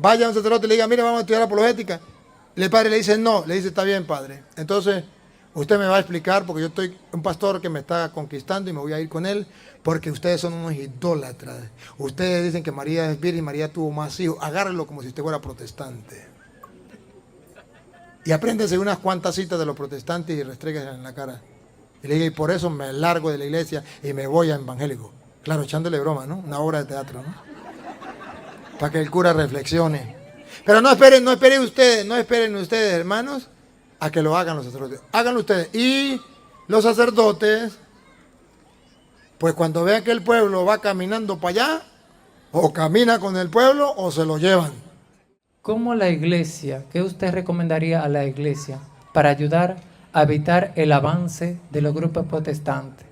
vaya a un sacerdote y le diga, mire, vamos a estudiar apologética. Y el padre le dice, no, le dice, está bien, padre. Entonces, usted me va a explicar, porque yo estoy un pastor que me está conquistando y me voy a ir con él, porque ustedes son unos idólatras. Ustedes dicen que María es virgen y María tuvo más hijos. Agárrelo como si usted fuera protestante. Y apréndese unas cuantas citas de los protestantes y restréguense en la cara. Y le diga, y por eso me largo de la iglesia y me voy a evangélico. Claro, echándole broma, ¿no? Una obra de teatro, ¿no? Para que el cura reflexione. Pero no esperen ustedes, hermanos, a que lo hagan los sacerdotes. Háganlo ustedes. Y los sacerdotes, pues cuando vean que el pueblo va caminando para allá, o camina con el pueblo o se lo llevan. ¿Cómo la iglesia, qué usted recomendaría a la iglesia para ayudar a evitar el avance de los grupos protestantes?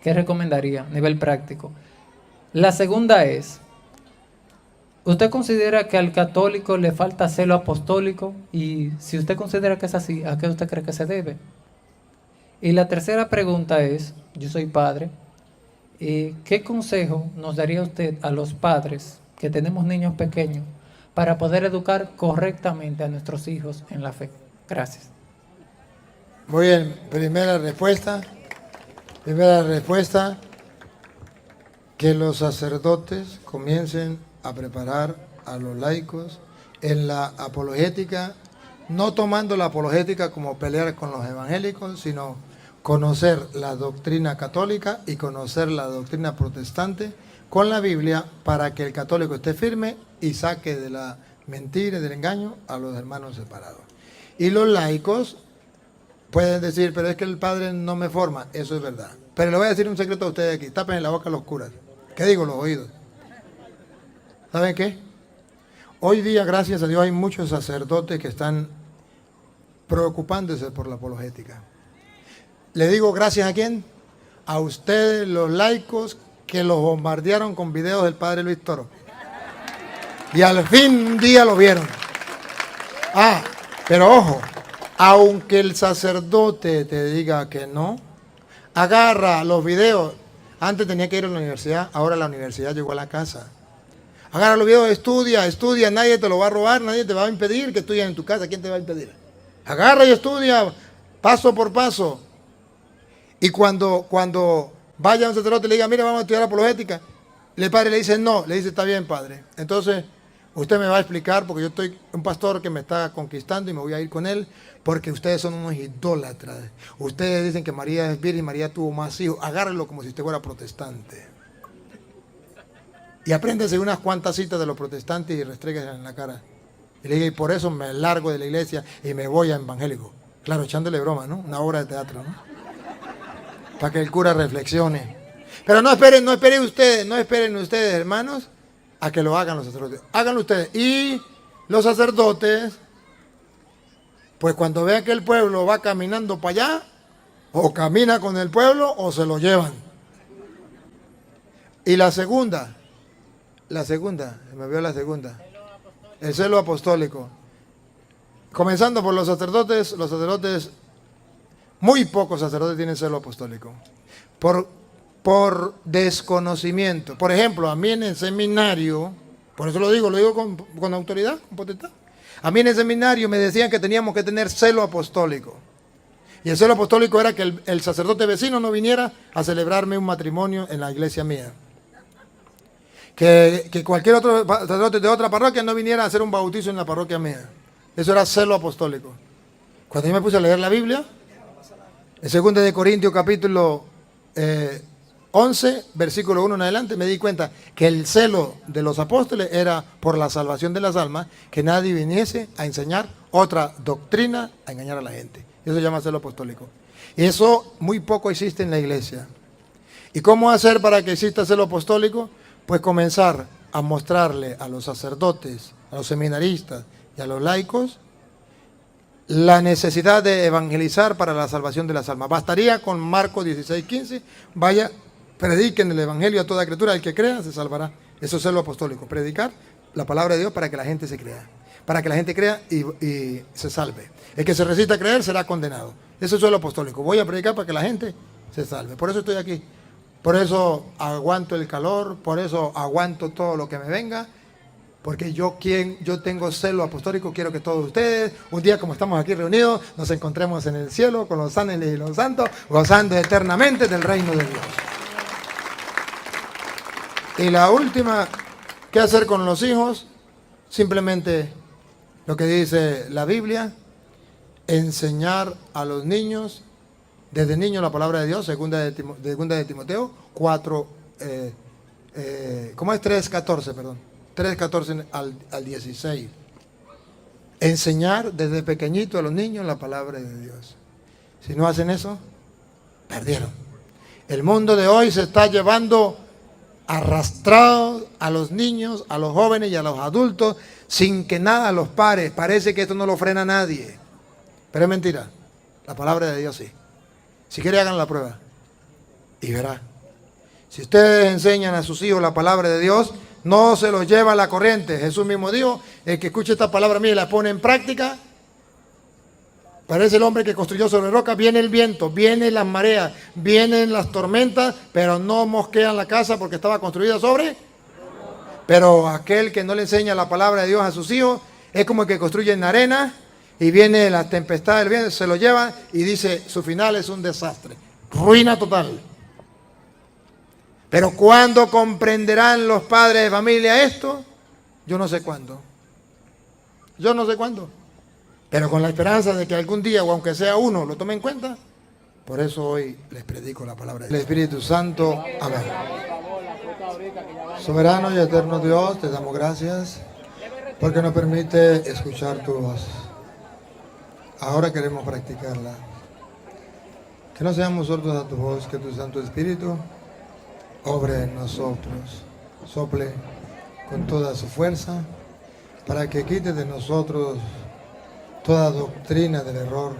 ¿Qué recomendaría a nivel práctico? La segunda es, ¿usted considera que al católico le falta celo apostólico? Y si usted considera que es así, ¿a qué usted cree que se debe? Y la tercera pregunta es, yo soy padre, ¿qué consejo nos daría usted a los padres que tenemos niños pequeños para poder educar correctamente a nuestros hijos en la fe? Gracias. Muy bien, primera respuesta, que los sacerdotes comiencen a preparar a los laicos en la apologética, no tomando la apologética como pelear con los evangélicos, sino conocer la doctrina católica y conocer la doctrina protestante con la Biblia para que el católico esté firme y saque de la mentira y del engaño a los hermanos separados. Y los laicos pueden decir, pero es que el padre no me forma. Eso es verdad. Pero le voy a decir un secreto a ustedes aquí. Tapen la boca a los curas. ¿Qué digo? Los oídos. ¿Saben qué? Hoy día, gracias a Dios, hay muchos sacerdotes que están preocupándose por la apologética. Le digo gracias a quién. A ustedes, los laicos, que los bombardearon con videos del padre Luis Toro. Y al fin un día lo vieron. Pero ojo, aunque el sacerdote te diga que no, agarra los videos. Antes tenía que ir a la universidad, ahora la universidad llegó a la casa. Agarra los videos, estudia, nadie te lo va a robar, nadie te va a impedir que estudies en tu casa. ¿Quién te va a impedir? Agarra y estudia, paso por paso. Y cuando vaya a un sacerdote y le diga, mire, vamos a estudiar apologética, el padre le dice, no, le dice, está bien, padre. Entonces, usted me va a explicar, porque yo estoy un pastor que me está conquistando y me voy a ir con él, porque ustedes son unos idólatras. Ustedes dicen que María es virgen y María tuvo más hijos. Agárrelo como si usted fuera protestante. Y apréndese unas cuantas citas de los protestantes y restréguense en la cara. Y le diga, y por eso me largo de la iglesia y me voy a evangélico. Claro, echándole broma, ¿no? Una obra de teatro, ¿no? Para que el cura reflexione. Pero no esperen ustedes, hermanos, a que lo hagan los sacerdotes. Háganlo ustedes. Y los sacerdotes, pues cuando vean que el pueblo va caminando para allá, o camina con el pueblo o se lo llevan. Y la segunda, se me olvidó la segunda. El celo apostólico. Comenzando por los sacerdotes, muy pocos sacerdotes tienen celo apostólico. Por desconocimiento. Por ejemplo, a mí en el seminario, por eso lo digo con autoridad, con potestad. A mí en el seminario me decían que teníamos que tener celo apostólico. Y el celo apostólico era que el sacerdote vecino no viniera a celebrarme un matrimonio en la iglesia mía. Que cualquier otro sacerdote de otra parroquia no viniera a hacer un bautizo en la parroquia mía. Eso era celo apostólico. Cuando yo me puse a leer la Biblia, en 2 de Corintios capítulo 11, versículo 1 en adelante, me di cuenta que el celo de los apóstoles era por la salvación de las almas, que nadie viniese a enseñar otra doctrina, a engañar a la gente. Eso se llama celo apostólico. Y eso muy poco existe en la iglesia. ¿Y cómo hacer para que exista celo apostólico? Pues comenzar a mostrarle a los sacerdotes, a los seminaristas y a los laicos la necesidad de evangelizar para la salvación de las almas. Bastaría con Marcos 16:15, vaya, prediquen el evangelio a toda criatura, el que crea se salvará. Eso es celo apostólico, predicar la palabra de Dios para que la gente se crea, para que la gente crea y se salve. El que se resista a creer será condenado. Eso es celo apostólico, voy a predicar para que la gente se salve. Por eso estoy aquí, por eso aguanto el calor, por eso aguanto todo lo que me venga, porque yo tengo celo apostólico, quiero que todos ustedes, un día como estamos aquí reunidos, nos encontremos en el cielo con los ángeles y los santos, gozando eternamente del reino de Dios. Y la última, ¿qué hacer con los hijos? Simplemente lo que dice la Biblia, enseñar a los niños, desde niños la palabra de Dios, segunda de Timoteo 4, ¿cómo es? 3:14, perdón. 3:14 al 16. Enseñar desde pequeñito a los niños la palabra de Dios. Si no hacen eso, perdieron. El mundo de hoy se está llevando arrastrados a los niños, a los jóvenes y a los adultos sin que nada los pare. Parece que esto no lo frena nadie, pero es mentira. La palabra de Dios sí. Si quiere, hagan la prueba y verá. Si ustedes enseñan a sus hijos la palabra de Dios, no se los lleva a la corriente. Jesús mismo dijo, el que escuche esta palabra mía y la pone en práctica, parece el hombre que construyó sobre roca. Viene el viento, vienen las mareas, vienen las tormentas, pero no mosquean la casa porque estaba construida sobre. Pero aquel que no le enseña la palabra de Dios a sus hijos es como el que construye en arena y viene la tempestad del viento, se lo lleva y dice, su final es un desastre, ruina total. Pero ¿cuándo comprenderán los padres de familia esto? Yo no sé cuándo. Yo no sé cuándo. Pero con la esperanza de que algún día, o aunque sea uno, lo tome en cuenta. Por eso hoy les predico la palabra del Espíritu Santo. Amén. Soberano y eterno Dios, te damos gracias porque nos permite escuchar tu voz. Ahora queremos practicarla. Que no seamos sordos a tu voz, que tu Santo Espíritu obre en nosotros, sople con toda su fuerza, para que quite de nosotros toda doctrina del error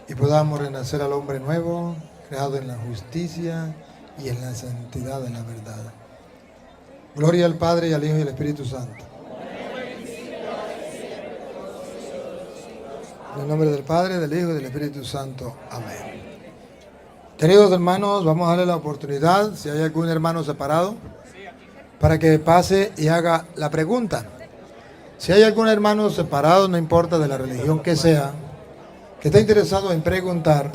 y podamos renacer al hombre nuevo, creado en la justicia y en la santidad de la verdad. Gloria al Padre, y al Hijo, y al Espíritu Santo. En el nombre del Padre, del Hijo y del Espíritu Santo. Amén. Queridos hermanos, vamos a darle la oportunidad, si hay algún hermano separado, para que pase y haga la pregunta. Si hay algún hermano separado, no importa de la religión que sea, que esté interesado en preguntar,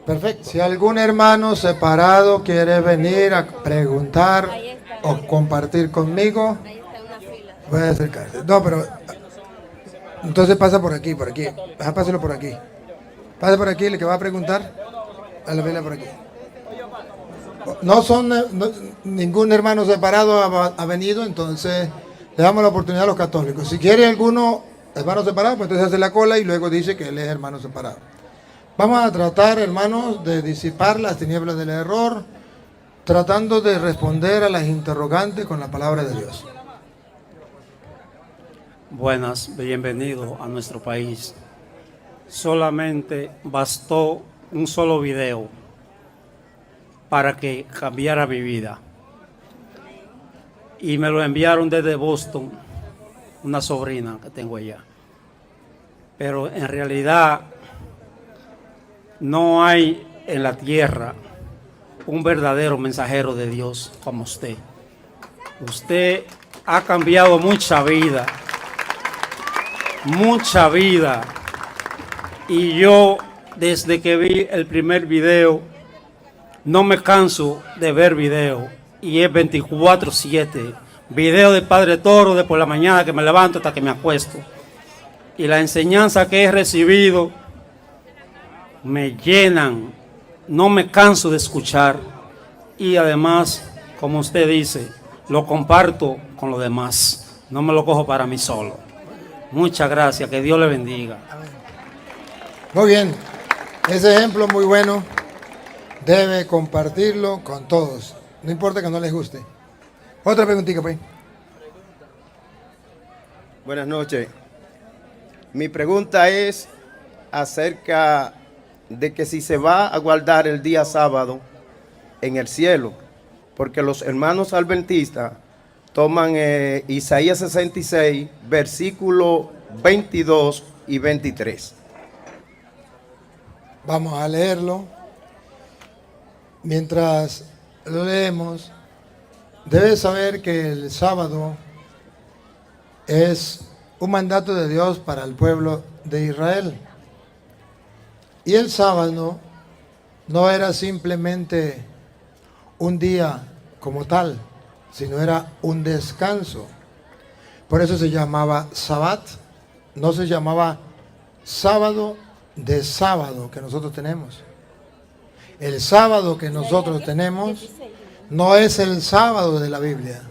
perfecto. Si algún hermano separado quiere venir a preguntar o compartir conmigo, voy a acercarse. No, pero entonces pasa por aquí, por aquí. Páselo por aquí. Pase por aquí, el que va a preguntar. A la vela por aquí. No son ningún hermano separado ha venido, entonces le damos la oportunidad a los católicos. Si quiere alguno hermano separado, pues entonces hace la cola y luego dice que él es hermano separado. Vamos a tratar, hermanos, de disipar las tinieblas del error, tratando de responder a las interrogantes con la palabra de Dios. Buenas, bienvenido a nuestro país. Solamente bastó un solo video para que cambiara mi vida. Y me lo enviaron desde Boston, una sobrina que tengo allá. Pero en realidad no hay en la tierra un verdadero mensajero de Dios como usted. Usted ha cambiado mucha vida. Mucha vida. Y yo, desde que vi el primer video, no me canso de ver video. Y es 24/7. Video de Padre Toro de por la mañana que me levanto hasta que me acuesto. Y la enseñanza que he recibido me llenan. No me canso de escuchar. Y además, como usted dice, lo comparto con los demás. No me lo cojo para mí solo. Muchas gracias. Que Dios le bendiga. Muy bien. Ese ejemplo muy bueno. Debe compartirlo con todos. No importa que no les guste. Otra preguntita, pues. Buenas noches. Mi pregunta es acerca de que si se va a guardar el día sábado en el cielo, porque los hermanos adventistas toman Isaías 66, versículos 22 y 23. Vamos a leerlo. Mientras lo leemos, debes saber que el sábado es un mandato de Dios para el pueblo de Israel. Y el sábado no era simplemente un día como tal, sino era un descanso. Por eso se llamaba Sabbat, no se llamaba sábado de sábado que nosotros tenemos. El sábado que nosotros tenemos no es el sábado de la Biblia.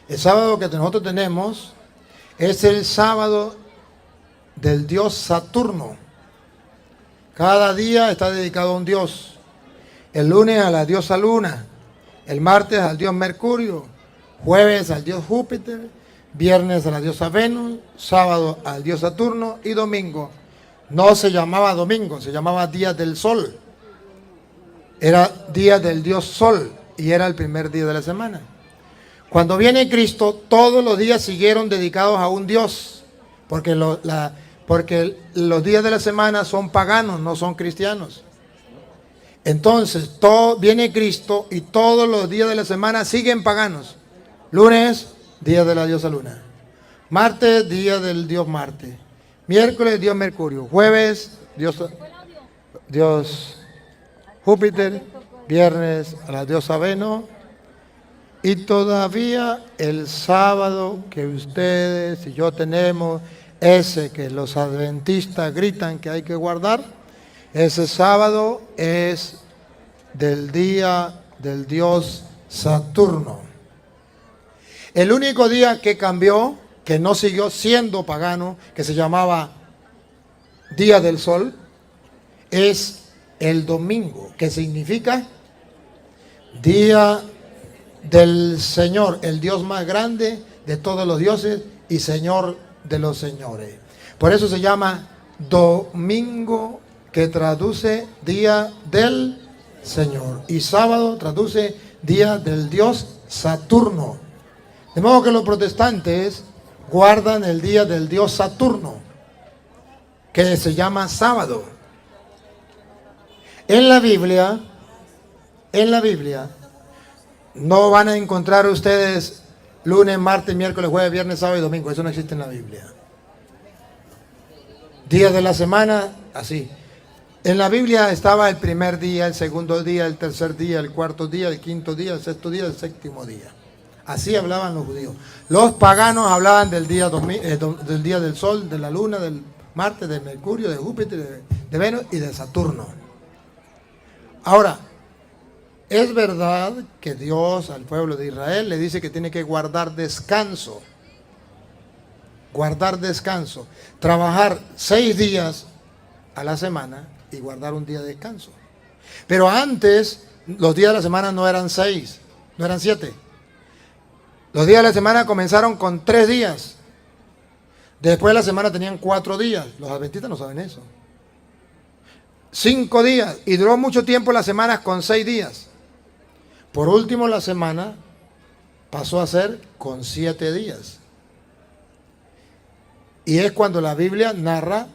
El sábado que nosotros tenemos es el sábado del dios Saturno. Cada día está dedicado a un dios. El lunes a la diosa Luna, el martes al dios Mercurio, jueves al dios Júpiter, viernes a la diosa Venus, sábado al dios Saturno y domingo. No se llamaba domingo, se llamaba día del sol. Era día del dios Sol y era el primer día de la semana. Cuando viene Cristo, todos los días siguieron dedicados a un dios, porque los días de la semana son paganos, no son cristianos. Entonces, viene Cristo y todos los días de la semana siguen paganos. Lunes, día de la diosa Luna. Martes, día del dios Marte. Miércoles, dios Mercurio. Jueves, dios Júpiter. Viernes, a la diosa Venus. Y todavía el sábado que ustedes y yo tenemos, ese que los adventistas gritan que hay que guardar, ese sábado es del día del dios Saturno. El único día que cambió, que no siguió siendo pagano, que se llamaba Día del Sol, es el domingo, que significa Día del Señor, el Dios más grande de todos los dioses y Señor de los señores. Por eso se llama domingo, que traduce Día del Señor, y sábado traduce Día del Dios Saturno. De modo que los protestantes guardan el día del dios Saturno, que se llama sábado. En la Biblia no van a encontrar ustedes lunes, martes, miércoles, jueves, viernes, sábado y domingo. Eso no existe en la Biblia. Días de la semana, así. En la Biblia estaba el primer día, el segundo día, el tercer día, el cuarto día, el quinto día, el sexto día, el séptimo día. Así hablaban los judíos. Los paganos hablaban del día del sol, de la luna, del Marte, de Mercurio, de Júpiter, de Venus y de Saturno. Ahora, es verdad que Dios al pueblo de Israel le dice que tiene que guardar descanso. Guardar descanso. Trabajar 6 días a la semana y guardar un día de descanso. Pero antes, los días de la semana no eran 6, no eran 7. Los días de la semana comenzaron con 3 días. Después de la semana tenían 4 días. Los adventistas no saben eso. 5 días. Y duró mucho tiempo las semanas con 6 días. Por último, la semana pasó a ser con 7 días. Y es cuando la Biblia narra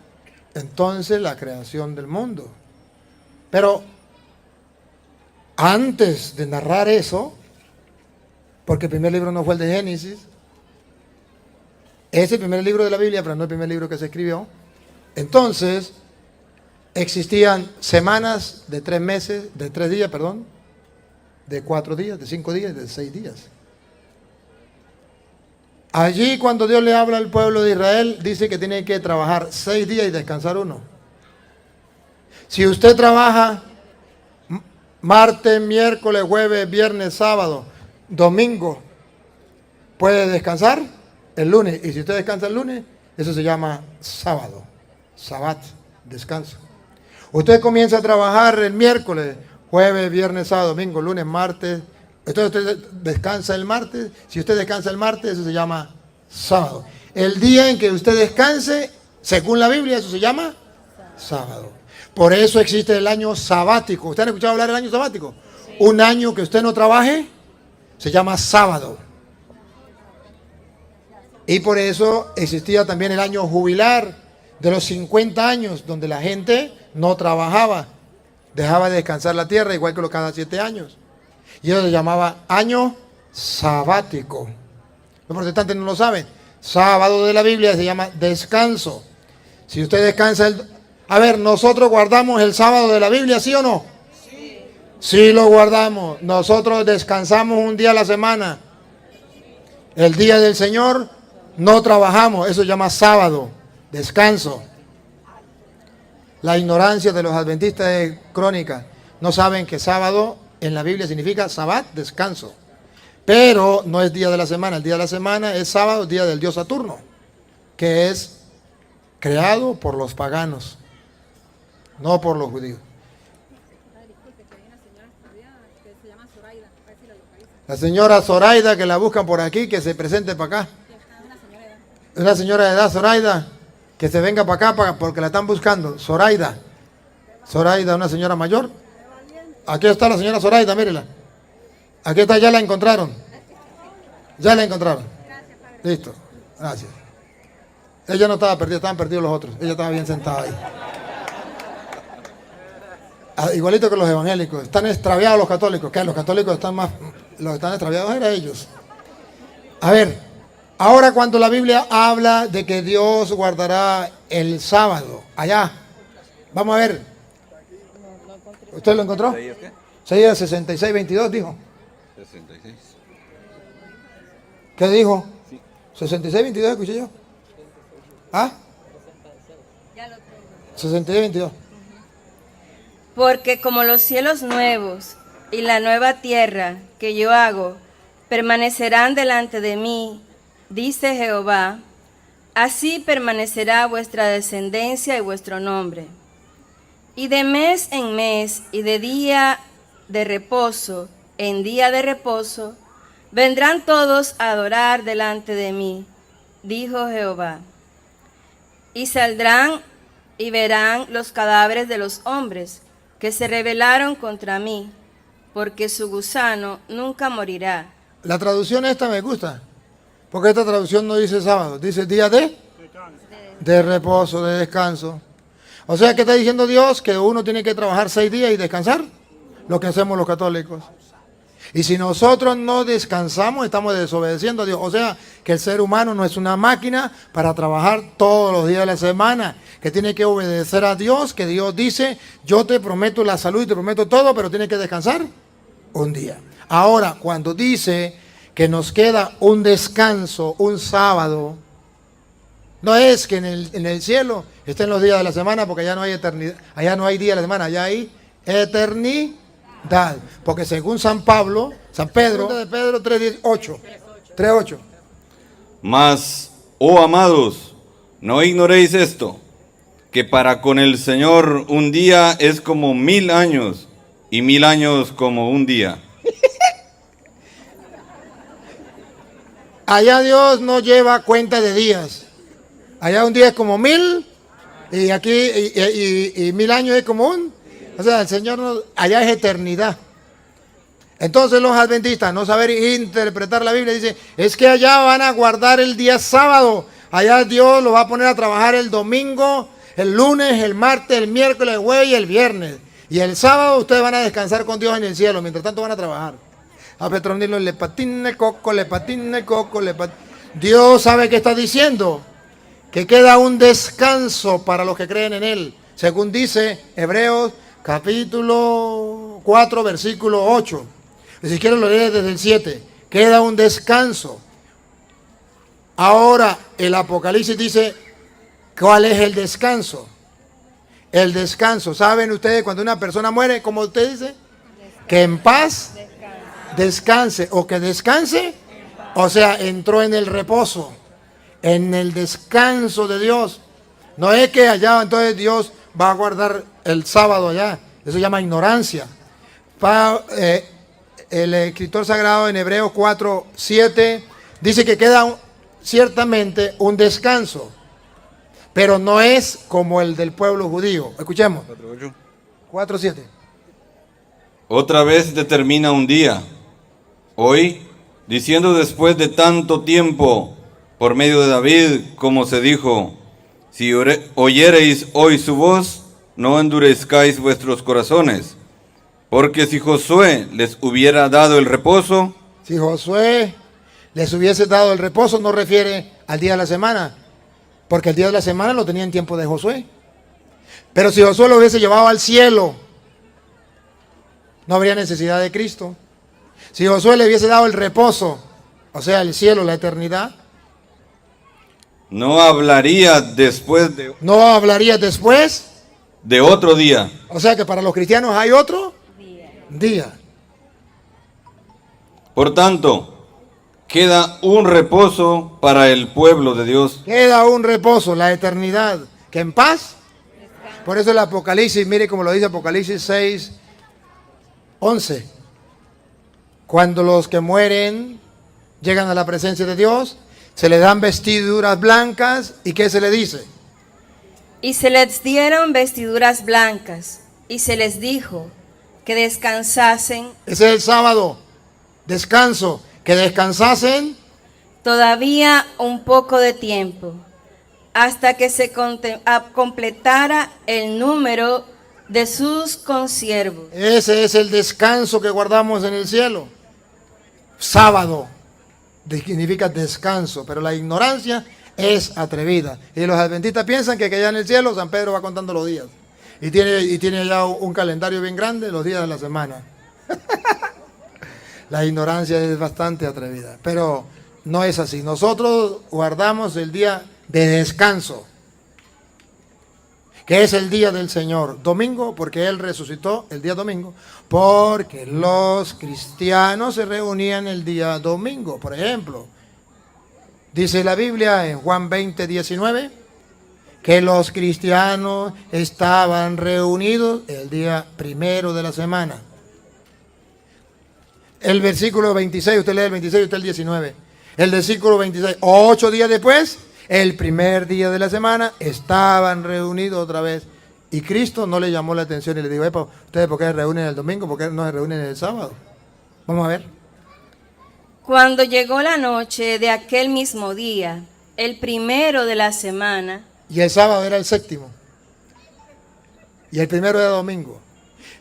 entonces la creación del mundo. Pero antes de narrar eso, porque el primer libro no fue el de Génesis, es el primer libro de la Biblia, pero no el primer libro que se escribió. Entonces, existían semanas de 3 meses, de 3 días, perdón, de 4 días, de 5 días, de 6 días. Allí cuando Dios le habla al pueblo de Israel, dice que tiene que trabajar 6 días y descansar 1. Si usted trabaja martes, miércoles, jueves, viernes, sábado, domingo, puede descansar el lunes. Y si usted descansa el lunes, eso se llama sábado, sabbat, descanso. Usted comienza a trabajar el miércoles, jueves, viernes, sábado, domingo, lunes, martes. Entonces usted descansa el martes. Si usted descansa el martes, eso se llama sábado. El día en que usted descanse, según la Biblia, eso se llama sábado. Por eso existe el año sabático. ¿Usted han escuchado hablar del año sabático? Sí. Un año que usted no trabaje, se llama sábado. Y por eso existía también el año jubilar de los 50 años, donde la gente no trabajaba, dejaba de descansar la tierra, igual que los cada 7 años. Y eso se llamaba año sabático. Los protestantes no lo saben. Sábado de la Biblia se llama descanso. Si usted descansa A ver, ¿nosotros guardamos el sábado de la Biblia, sí o no? Sí. Sí lo guardamos. Nosotros descansamos un día a la semana. El día del Señor no trabajamos. Eso se llama sábado, descanso. La ignorancia de los adventistas es crónica. No saben que sábado en la Biblia significa sabbat, descanso. Pero no es día de la semana. El día de la semana es sábado, día del dios Saturno, que es creado por los paganos, no por los judíos. La señora Zoraida, que la buscan por aquí, que se presente para acá. Una señora de edad, Zoraida, que se venga para acá porque la están buscando. Zoraida, una señora mayor. Aquí está la señora Zoraida, mírela. Aquí está, ya la encontraron. Ya la encontraron. Listo, gracias. Ella no estaba perdida, estaban perdidos los otros. Ella estaba bien sentada ahí. Igualito que los evangélicos. Están extraviados los católicos. ¿Qué? Los católicos están más... Los que están extraviados eran ellos. A ver, ahora cuando la Biblia habla de que Dios guardará el sábado, allá, vamos a ver. ¿Usted lo encontró? Isaías 66, 22 dijo. 66. ¿Qué dijo? 66, 22 escuché yo. ¿Ah? 66, 22. Porque como los cielos nuevos y la nueva tierra que yo hago permanecerán delante de mí, dice Jehová, así permanecerá vuestra descendencia y vuestro nombre. Y de mes en mes y de día de reposo en día de reposo, vendrán todos a adorar delante de mí, dijo Jehová. Y saldrán y verán los cadáveres de los hombres que se rebelaron contra mí, porque su gusano nunca morirá. La traducción esta me gusta, porque esta traducción no dice sábado, dice día de reposo, de descanso. O sea, ¿qué está diciendo Dios? Que uno tiene que trabajar 6 días y descansar, lo que hacemos los católicos. Y si nosotros no descansamos, estamos desobedeciendo a Dios. O sea, que el ser humano no es una máquina para trabajar todos los días de la semana, que tiene que obedecer a Dios, que Dios dice, yo te prometo la salud y te prometo todo, pero tienes que descansar un día. Ahora, cuando dice que nos queda un descanso, un sábado, no es que en el cielo estén los días de la semana, porque allá no hay eternidad, allá no hay día de la semana, allá hay eternidad. Porque según San Pedro, de Pedro 3:8. Mas, oh amados, no ignoréis esto, que para con el Señor un día es como 1000 años, y 1000 años como un día. Allá Dios no lleva cuenta de días. Allá un día es como 1000, y aquí y 1000 años es como un... O sea, el Señor no, allá es eternidad. Entonces los adventistas, no saber interpretar la Biblia, dicen, es que allá van a guardar el día sábado. Allá Dios lo va a poner a trabajar el domingo, el lunes, el martes, el miércoles, el jueves y el viernes. Y el sábado ustedes van a descansar con Dios en el cielo, mientras tanto van a trabajar. A Petronilo le patina el coco, le patina el coco, Dios sabe qué está diciendo, que queda un descanso para los que creen en Él. Según dice Hebreos capítulo 4, versículo 8. Si quieren lo leer desde el 7. Queda un descanso. Ahora el Apocalipsis dice, ¿cuál es el descanso? El descanso. ¿Saben ustedes cuando una persona muere, como usted dice? Que en paz descanse. O que descanse. O sea, entró en el reposo. En el descanso de Dios. No es que allá entonces Dios va a guardar el sábado allá. Eso se llama ignorancia. El escritor sagrado en Hebreos 4:7 dice que queda ciertamente un descanso, pero no es como el del pueblo judío. Escuchemos. 4:7. Otra vez determina un día, hoy, diciendo después de tanto tiempo, por medio de David, como se dijo, si oyereis hoy su voz, no endurezcáis vuestros corazones, porque si Josué les hubiera dado el reposo, si Josué les hubiese dado el reposo, no refiere al día de la semana, porque el día de la semana lo tenía en tiempo de Josué. Pero si Josué lo hubiese llevado al cielo, no habría necesidad de Cristo. Si Josué le hubiese dado el reposo, o sea, el cielo, la eternidad, no hablaría después no hablaría después. de otro día. O sea que para los cristianos hay otro día. Por tanto, queda un reposo para el pueblo de Dios. Queda un reposo, la eternidad, que en paz. Por eso el Apocalipsis, mire como lo dice Apocalipsis 6, 11. Cuando los que mueren llegan a la presencia de Dios, se les dan vestiduras blancas, ¿y qué se le dice? Y se les dieron vestiduras blancas, y se les dijo que descansasen Ese es el sábado, descanso, que descansasen todavía un poco de tiempo, hasta que se completara el número de sus consiervos. Ese es el descanso que guardamos en el cielo. Sábado significa descanso, pero la ignorancia es atrevida. Y los adventistas piensan que allá en el cielo San Pedro va contando los días. Y tiene ya un calendario bien grande, los días de la semana. La ignorancia es bastante atrevida, pero no es así. Nosotros guardamos el día de descanso, que es el día del Señor. Domingo, porque Él resucitó el día domingo, porque los cristianos se reunían el día domingo. Por ejemplo, dice la Biblia en Juan 20, 19, que los cristianos estaban reunidos el día primero de la semana. El versículo 26, usted lee el 26, usted el 19. El versículo 26, 8 días después, el primer día de la semana, estaban reunidos otra vez. Y Cristo no le llamó la atención y le dijo: "Epa, ¿ustedes por qué se reúnen el domingo? ¿Por qué no se reúnen el sábado?" Vamos a ver. Cuando llegó la noche de aquel mismo día, el primero de la semana, Y el sábado era el séptimo. Y el primero era domingo.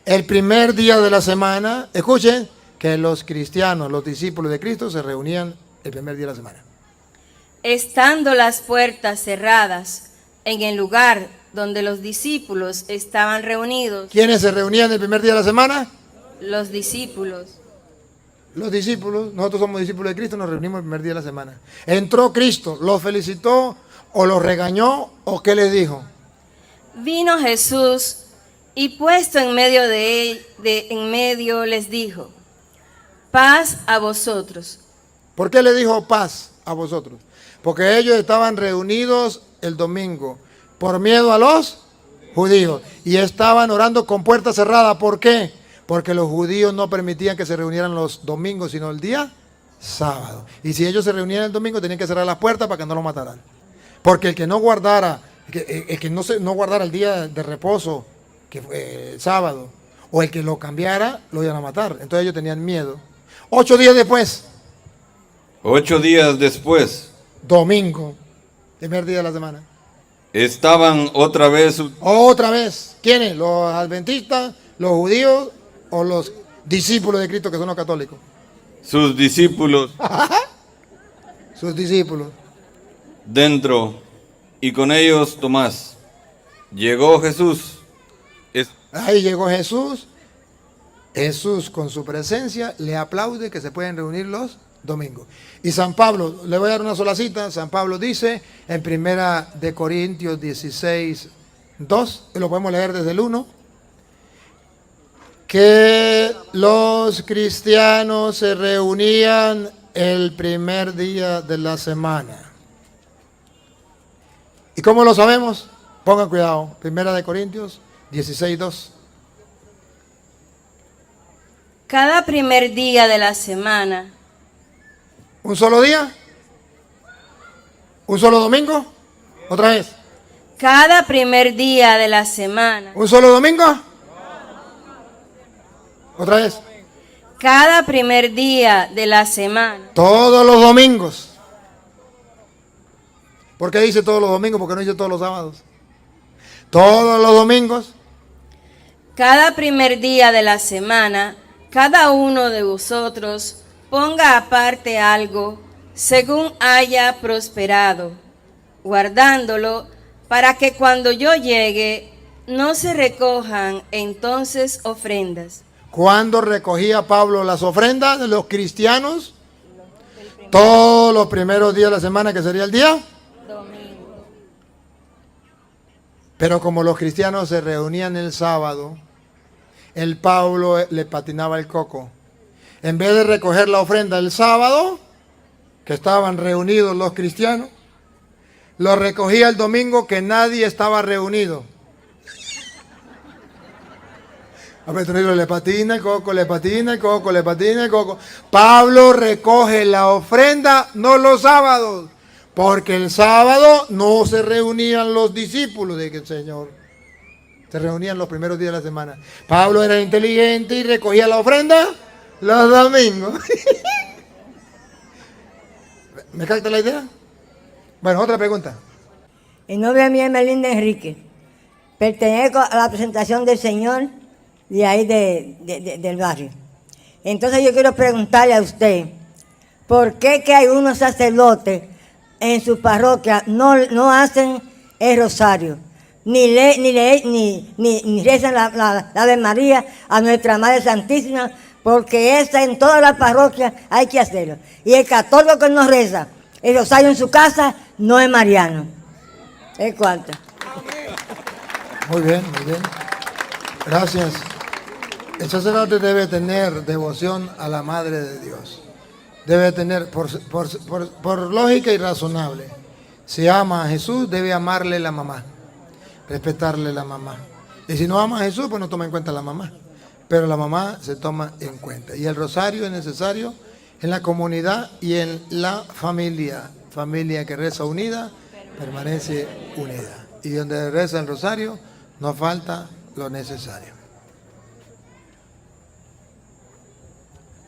El primer día de la semana, escuchen, que los cristianos, los discípulos de Cristo, se reunían el primer día de la semana. estando las puertas cerradas en el lugar donde los discípulos estaban reunidos, ¿Quiénes se reunían el primer día de la semana? los discípulos, Los discípulos. Nosotros somos discípulos de Cristo, nos reunimos el primer día de la semana. Entró Cristo, los felicitó o los regañó o qué les dijo. vino Jesús y puesto en medio en medio les dijo: paz a vosotros. ¿Por qué le dijo paz a vosotros? Porque ellos estaban reunidos el domingo por miedo a los judíos y estaban orando con puertas cerradas. ¿Por qué? Porque los judíos no permitían que se reunieran los domingos, sino el día sábado. Y si ellos se reunían el domingo, tenían que cerrar las puertas para que no los mataran. Porque el que no guardara, no guardara el día de reposo, que fue el sábado, o el que lo cambiara, lo iban a matar. Entonces ellos tenían miedo. 8 días después, 8 días después, domingo, primer día de la semana. estaban otra vez Otra vez, ¿quiénes? ¿Los adventistas, los judíos o los discípulos de Cristo que son los católicos? sus discípulos Sus discípulos. dentro y con ellos Tomás. Llegó Jesús. Ahí llegó Jesús. Jesús con su presencia le aplaude que se pueden reunir los domingos. Y San Pablo, le voy a dar una sola cita. San Pablo dice en primera de Corintios 16, 2, y lo podemos leer desde el 1, que los cristianos se reunían el primer día de la semana. ¿Y cómo lo sabemos? Pongan cuidado. Primera de Corintios 16, 2. Cada primer día de la semana, ¿Un solo día? ¿Un solo domingo? ¿Otra vez? cada primer día de la semana, ¿Un solo domingo? ¿Otra vez? cada primer día de la semana, Todos los domingos. ¿Por qué dice todos los domingos? Porque no dice todos los sábados. Todos los domingos. cada primer día de la semana, cada uno de vosotros ponga aparte algo según haya prosperado, guardándolo para que cuando yo llegue no se recojan entonces ofrendas. ¿Cuándo recogía Pablo las ofrendas de los cristianos? Todos los primeros días de la semana, que sería el día Domingo. Pero como los cristianos se reunían el sábado, el Pablo le patinaba el coco. En vez de recoger la ofrenda el sábado, que estaban reunidos los cristianos, lo recogía el domingo que nadie estaba reunido. A Petronilo le patina el coco, le patina el coco, le patina el coco. Pablo recoge la ofrenda no los sábados, porque el sábado no se reunían los discípulos del Señor. Se reunían los primeros días de la semana. Pablo era inteligente y recogía la ofrenda los domingos. ¿Me capta la idea? Bueno, otra pregunta. El nombre mío es Melinda Enrique. Pertenezco a la presentación del Señor de ahí del barrio. Entonces yo quiero preguntarle a usted, ¿por qué que hay unos sacerdotes en su parroquia no hacen el rosario? Ni rezan la Ave María a Nuestra Madre Santísima, porque esa en todas las parroquias hay que hacerlo. Y el católico que no reza el rosario en su casa no es mariano. ¿Es cuánto? Muy bien, muy bien. Gracias. El sacerdote debe tener devoción a la Madre de Dios. Debe tener, por lógica y razonable, si ama a Jesús, debe amarle la mamá, respetarle la mamá. Y si no ama a Jesús, pues no toma en cuenta a la mamá. Pero la mamá se toma en cuenta. Y el rosario es necesario en la comunidad y en la familia. Familia que reza unida, permanece unida. Y donde reza el rosario, no falta lo necesario.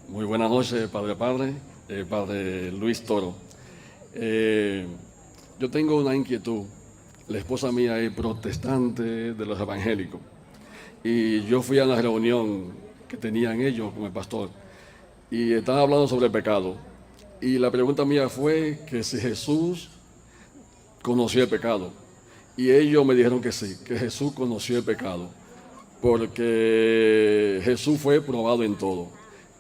Muy buenas noches, Padre Luis Toro. Yo tengo una inquietud. La esposa mía es protestante de los evangélicos. Y yo fui a la reunión que tenían ellos con el pastor. Y estaban hablando sobre el pecado. Y la pregunta mía fue que si Jesús conoció el pecado. Y ellos me dijeron que sí, que Jesús conoció el pecado. Porque Jesús fue probado en todo.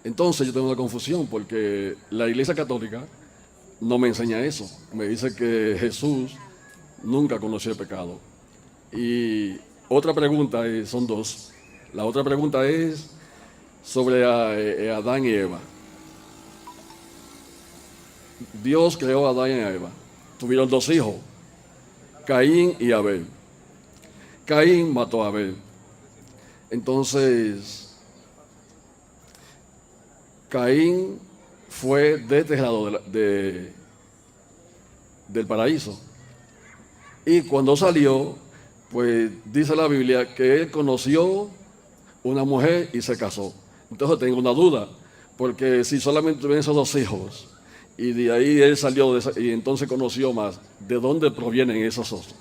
Entonces yo tengo una confusión porque la Iglesia Católica no me enseña eso. Me dice que Jesús nunca conoció el pecado. Y otra pregunta, son dos. La otra pregunta es sobre Adán y Eva. Dios creó a Adán y a Eva. Tuvieron dos hijos, Caín y Abel. Caín mató a Abel. Entonces, Caín fue desterrado del paraíso. Y cuando salió, pues dice la Biblia que él conoció una mujer y se casó. Entonces tengo una duda, porque si solamente tuvieron esos dos hijos y de ahí él salió y entonces conoció más, ¿de dónde provienen esos dos?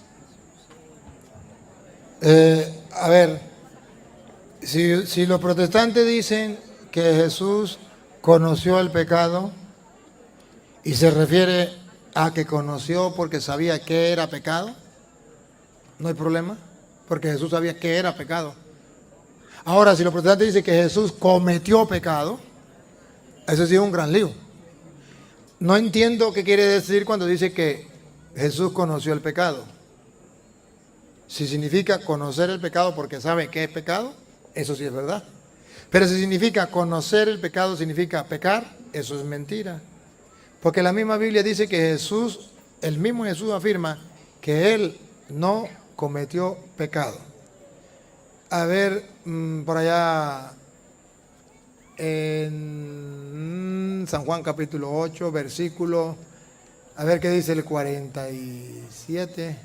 A ver, si los protestantes dicen que Jesús conoció el pecado y se refiere a que conoció porque sabía que era pecado, no hay problema, porque Jesús sabía que era pecado. Ahora, si los protestantes dicen que Jesús cometió pecado, eso sí es un gran lío. No entiendo qué quiere decir cuando dice que Jesús conoció el pecado. Si significa conocer el pecado porque sabe que es pecado, eso sí es verdad. Pero si significa conocer el pecado, significa pecar, eso es mentira. Porque la misma Biblia dice que Jesús, el mismo Jesús afirma que Él no cometió pecado. A ver, por allá en San Juan capítulo 8, versículo, a ver qué dice el 47.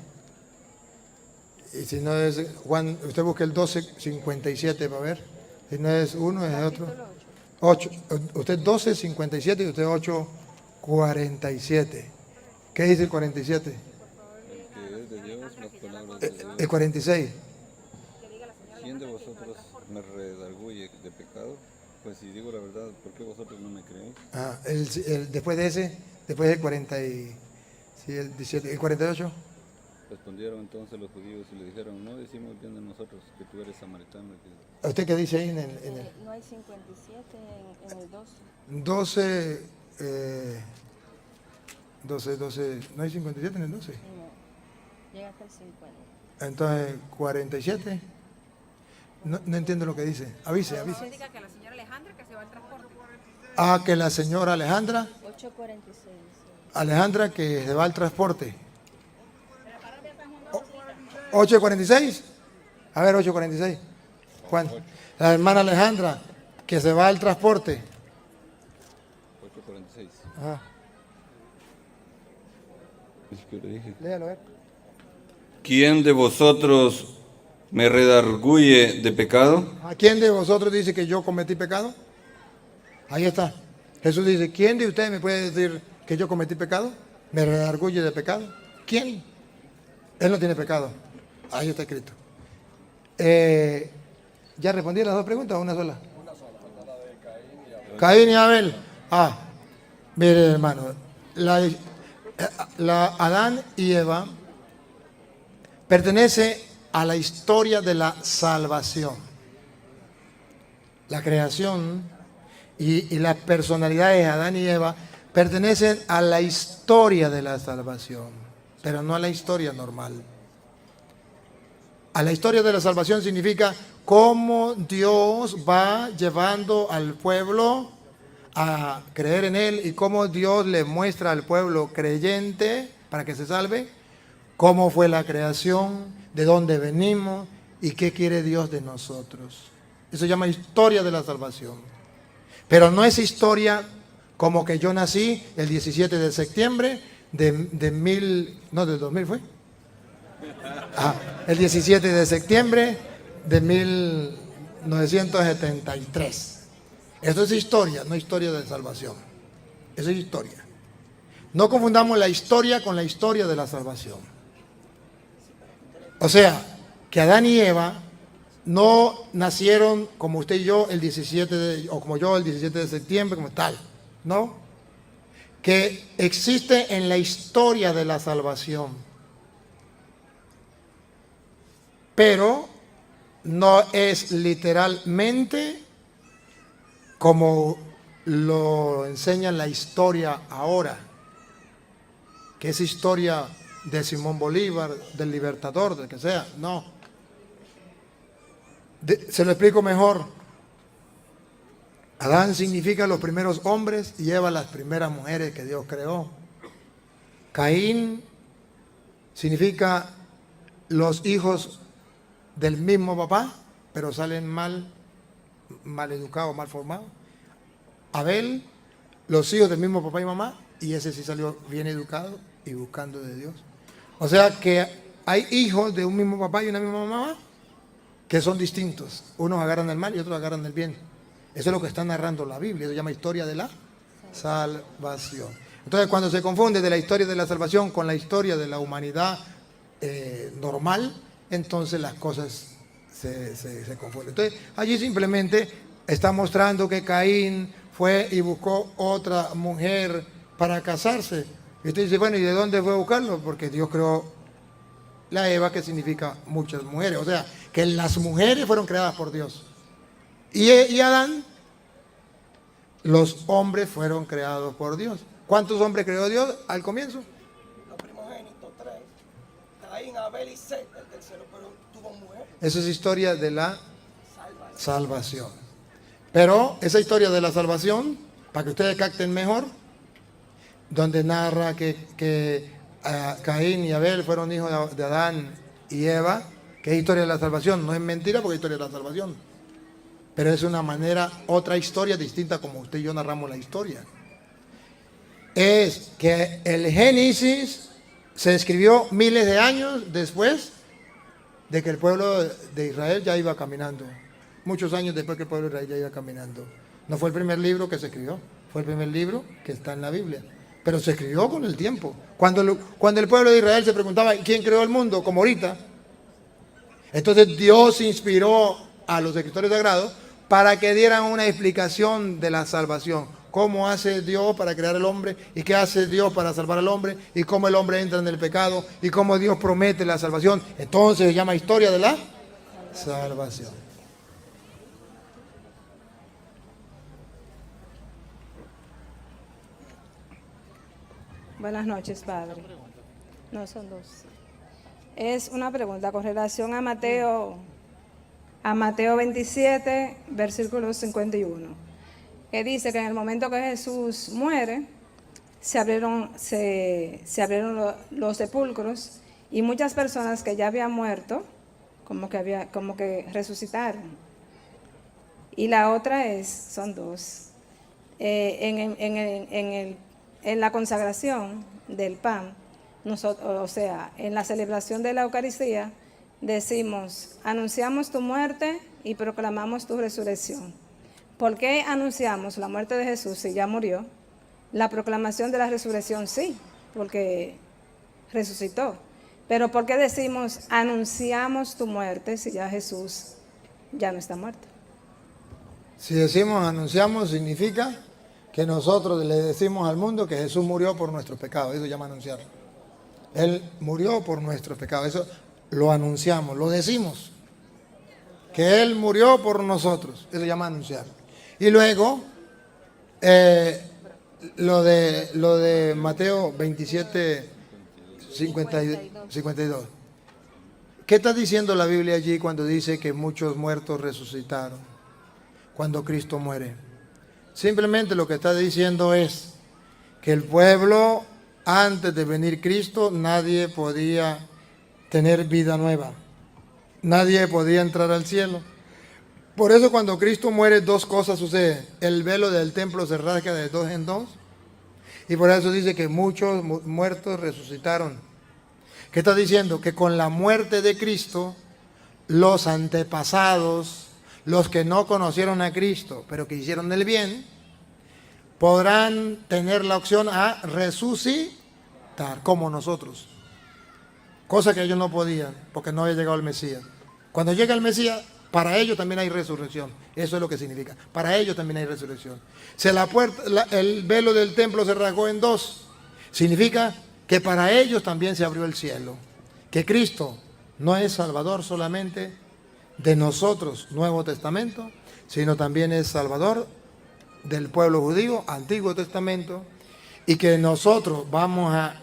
Y si no es Juan, usted busca el 12:57 para ver. Si no es uno, es otro. 8. Usted 12:57 y usted 8:47. ¿Qué dice el 47? Que es de Dios, las palabras de Dios. El 46. ¿Quién de vosotros me redarguye de pecado? Pues si digo la verdad, ¿por qué vosotros no me creéis? Después de ese, Después del 40 y, sí, el 17, el 48. Respondieron entonces los judíos y le dijeron, no decimos bien de nosotros que tú eres samaritano. ¿Usted qué dice ahí en el No hay 57 en el 12. 12, 12, no hay 57 en el 12? No, llega hasta el 50. Entonces, 47. No entiendo lo que dice. Avise. Que la señora Alejandra que se va al transporte. Ah, que la señora Alejandra. 8:46. Alejandra que se va al transporte. 8:46. A ver, 8:46. Juan. La hermana Alejandra que se va al transporte. 8:46. Ajá. Es que le dije. Léalo, a ver. ¿Quién de vosotros me redarguye de pecado? ¿A quién de vosotros dice que yo cometí pecado? Ahí está. Jesús dice, ¿quién de ustedes me puede decir que yo cometí pecado? ¿Me redarguye de pecado? ¿Quién? Él no tiene pecado. Ahí está escrito. ¿Ya respondí las dos preguntas o una sola? Una sola. Caín y Abel. Mire, hermano. La Adán y Eva pertenece a la historia de la salvación. La creación y las personalidades de Adán y Eva pertenecen a la historia de la salvación, pero no a la historia normal. A la historia de la salvación significa cómo Dios va llevando al pueblo a creer en Él y cómo Dios le muestra al pueblo creyente para que se salve, cómo fue la creación, de dónde venimos y qué quiere Dios de nosotros. Eso se llama historia de la salvación. Pero no es historia como que yo nací el 17 de septiembre del 2000 fue. El 17 de septiembre de 1973. Eso es historia, no historia de salvación. Eso es historia. No confundamos la historia con la historia de la salvación. O sea, que Adán y Eva no nacieron como usted y yo o como yo el 17 de septiembre, como tal. No. Que existe en la historia de la salvación. Pero no es literalmente como lo enseña la historia ahora, que es historia de Simón Bolívar, del Libertador, del que sea. No. Se lo explico mejor. Adán significa los primeros hombres y Eva las primeras mujeres que Dios creó. Caín significa los hijos del mismo papá, pero salen mal educados, mal formados. Abel, los hijos del mismo papá y mamá, y ese sí salió bien educado y buscando de Dios. O sea que hay hijos de un mismo papá y una misma mamá que son distintos. Unos agarran el mal y otros agarran el bien. Eso es lo que está narrando la Biblia. Eso se llama historia de la salvación. Entonces, cuando se confunde de la historia de la salvación con la historia de la humanidad normal, entonces las cosas se confunden. Entonces, allí simplemente está mostrando que Caín fue y buscó otra mujer para casarse. Y usted dice, bueno, ¿y de dónde fue a buscarlo? Porque Dios creó la Eva, que significa muchas mujeres. O sea, que las mujeres fueron creadas por Dios. Y Adán, los hombres fueron creados por Dios. ¿Cuántos hombres creó Dios al comienzo? Los primogénitos, 3. Caín, Abel y Set, el tercero, pero tuvo mujer. Eso es historia de la salvación. Pero esa historia de la salvación, para que ustedes capten mejor, donde narra que Caín y Abel fueron hijos de Adán y Eva, que es historia de la salvación. No es mentira porque es historia de la salvación. Pero es una manera, otra historia distinta como usted y yo narramos la historia. Es que el Génesis se escribió miles de años después de que el pueblo de Israel ya iba caminando. Muchos años después que el pueblo de Israel ya iba caminando. No fue el primer libro que se escribió, fue el primer libro que está en la Biblia. Pero se escribió con el tiempo. Cuando el pueblo de Israel se preguntaba, ¿quién creó el mundo? Como ahorita. Entonces Dios inspiró a los escritores sagrados para que dieran una explicación de la salvación. cómo hace Dios para crear el hombre y qué hace Dios para salvar al hombre y cómo el hombre entra en el pecado y cómo Dios promete la salvación. Entonces se llama historia de la salvación. Buenas noches, Padre. No, son dos. Es una pregunta con relación a Mateo 27, versículo 51, que dice que en el momento que Jesús muere, se abrieron los sepulcros y muchas personas que ya habían muerto, como que resucitaron. Y la otra son dos. En la consagración del pan, nosotros, o sea, en la celebración de la Eucaristía, decimos, anunciamos tu muerte y proclamamos tu resurrección. ¿Por qué anunciamos la muerte de Jesús si ya murió? La proclamación de la resurrección sí, porque resucitó. Pero ¿por qué decimos, anunciamos tu muerte si ya Jesús ya no está muerto? Si decimos anunciamos, significa que nosotros le decimos al mundo que Jesús murió por nuestros pecados. Eso se llama anunciar. Él murió por nuestros pecados. Eso lo anunciamos, lo decimos. Que Él murió por nosotros. Eso se llama anunciar. Y luego, lo de Mateo 27, 52. ¿Qué está diciendo la Biblia allí cuando dice que muchos muertos resucitaron cuando Cristo muere? Simplemente lo que está diciendo es que el pueblo, antes de venir Cristo, nadie podía tener vida nueva. Nadie podía entrar al cielo. Por eso cuando Cristo muere, dos cosas suceden. El velo del templo se rasga de dos en dos. Y por eso dice que muchos muertos resucitaron. ¿Qué está diciendo? Que con la muerte de Cristo, los antepasados, los que no conocieron a Cristo, pero que hicieron el bien, podrán tener la opción a resucitar, como nosotros. Cosa que ellos no podían, porque no había llegado el Mesías. Cuando llega el Mesías, para ellos también hay resurrección. Eso es lo que significa. Para ellos también hay resurrección. El velo del templo se rasgó en dos. Significa que para ellos también se abrió el cielo. Que Cristo no es Salvador solamente de nosotros, Nuevo Testamento, sino también es Salvador del pueblo judío, Antiguo Testamento, y que nosotros vamos a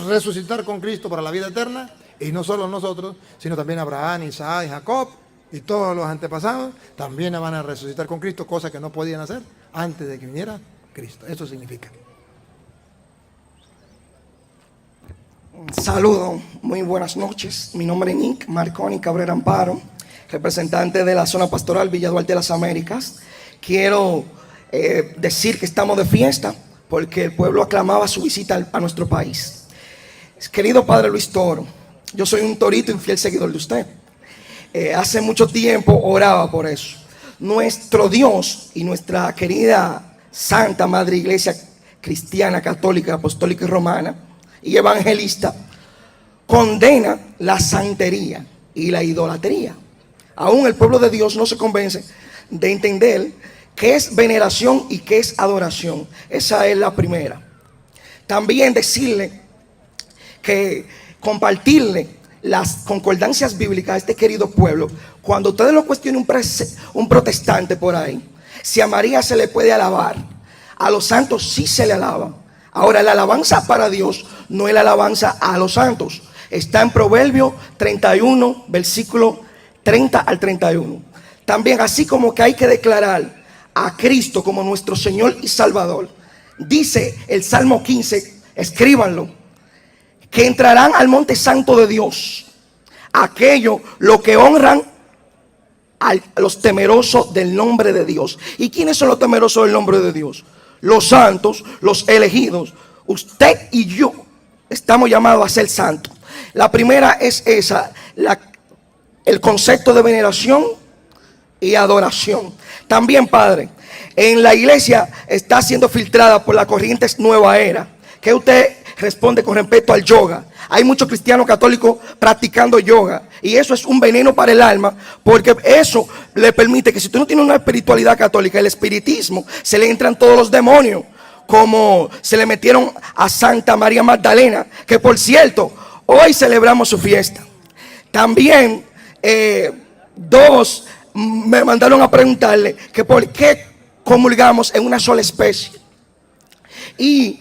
resucitar con Cristo para la vida eterna, y no solo nosotros, sino también Abraham, Isaac, Jacob y todos los antepasados también van a resucitar con Cristo, cosa que no podían hacer antes de que viniera Cristo. Eso significa. Saludos, muy buenas noches. Mi nombre es Nick Marconi Cabrera Amparo, representante de la zona pastoral Villa Duarte de las Américas. Quiero decir que estamos de fiesta porque el pueblo aclamaba su visita a nuestro país. Querido Padre Luis Toro, yo soy un torito y fiel seguidor de usted. Hace mucho tiempo oraba por eso. Nuestro Dios y nuestra querida Santa Madre Iglesia Cristiana, Católica, Apostólica y Romana y Evangelista condena la santería y la idolatría. Aún el pueblo de Dios no se convence de entender qué es veneración y qué es adoración. Esa es la primera. También decirle que compartirle las concordancias bíblicas a este querido pueblo. Cuando ustedes lo cuestionen un protestante por ahí, si a María se le puede alabar, a los santos sí se le alaba. Ahora, la alabanza para Dios no es la alabanza a los santos. Está en Proverbio 31, versículo 30 al 31. También, así como que hay que declarar a Cristo como nuestro Señor y Salvador, dice el Salmo 15, escríbanlo, que entrarán al monte santo de Dios aquellos los que honran a los temerosos del nombre de Dios. ¿Y quiénes son los temerosos del nombre de Dios? Los santos, los elegidos. Usted y yo estamos llamados a ser santos. La primera es esa, el concepto de veneración y adoración. También, Padre, en la iglesia está siendo filtrada por la corriente nueva era, que usted responde con respecto al yoga. Hay muchos cristianos católicos practicando yoga y eso es un veneno para el alma, porque eso le permite que si tú no tienes una espiritualidad católica, el espiritismo, se le entran todos los demonios, como se le metieron a Santa María Magdalena, que por cierto, hoy celebramos su fiesta. También dos me mandaron a preguntarle que por qué comulgamos en una sola especie. Y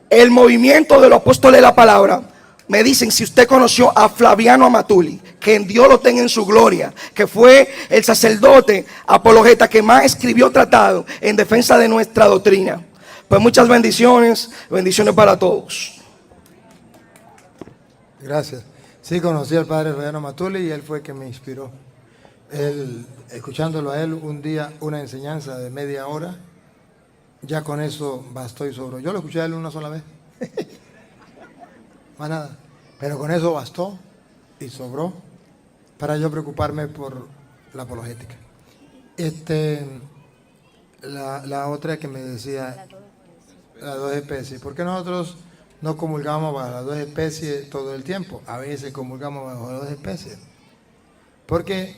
el movimiento de los apóstoles de la palabra, me dicen, si usted conoció a Flaviano Amatuli, que en Dios lo tenga en su gloria, que fue el sacerdote apologeta que más escribió tratado en defensa de nuestra doctrina. Pues muchas bendiciones para todos. Gracias. Sí, conocí al padre Flaviano Amatuli y él fue el que me inspiró. Él, escuchándolo a él un día, una enseñanza de media hora, ya con eso bastó y sobró. Yo lo escuché a él una sola vez. Más nada. Pero con eso bastó y sobró para yo preocuparme por la apologética. La otra que me decía, las dos especies. ¿Por qué nosotros no comulgamos bajo las dos especies todo el tiempo? A veces comulgamos bajo las dos especies. Porque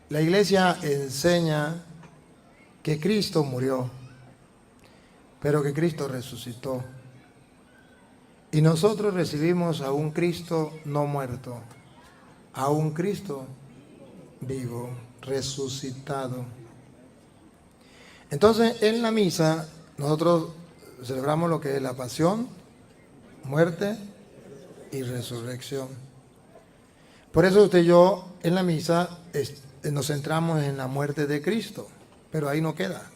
la iglesia enseña que Cristo murió, pero que Cristo resucitó. Y nosotros recibimos a un Cristo no muerto, a un Cristo vivo, resucitado. Entonces, en la misa, nosotros celebramos lo que es la pasión, muerte y resurrección. Por eso usted y yo, en la misa, nos centramos en la muerte de Cristo, pero ahí no queda.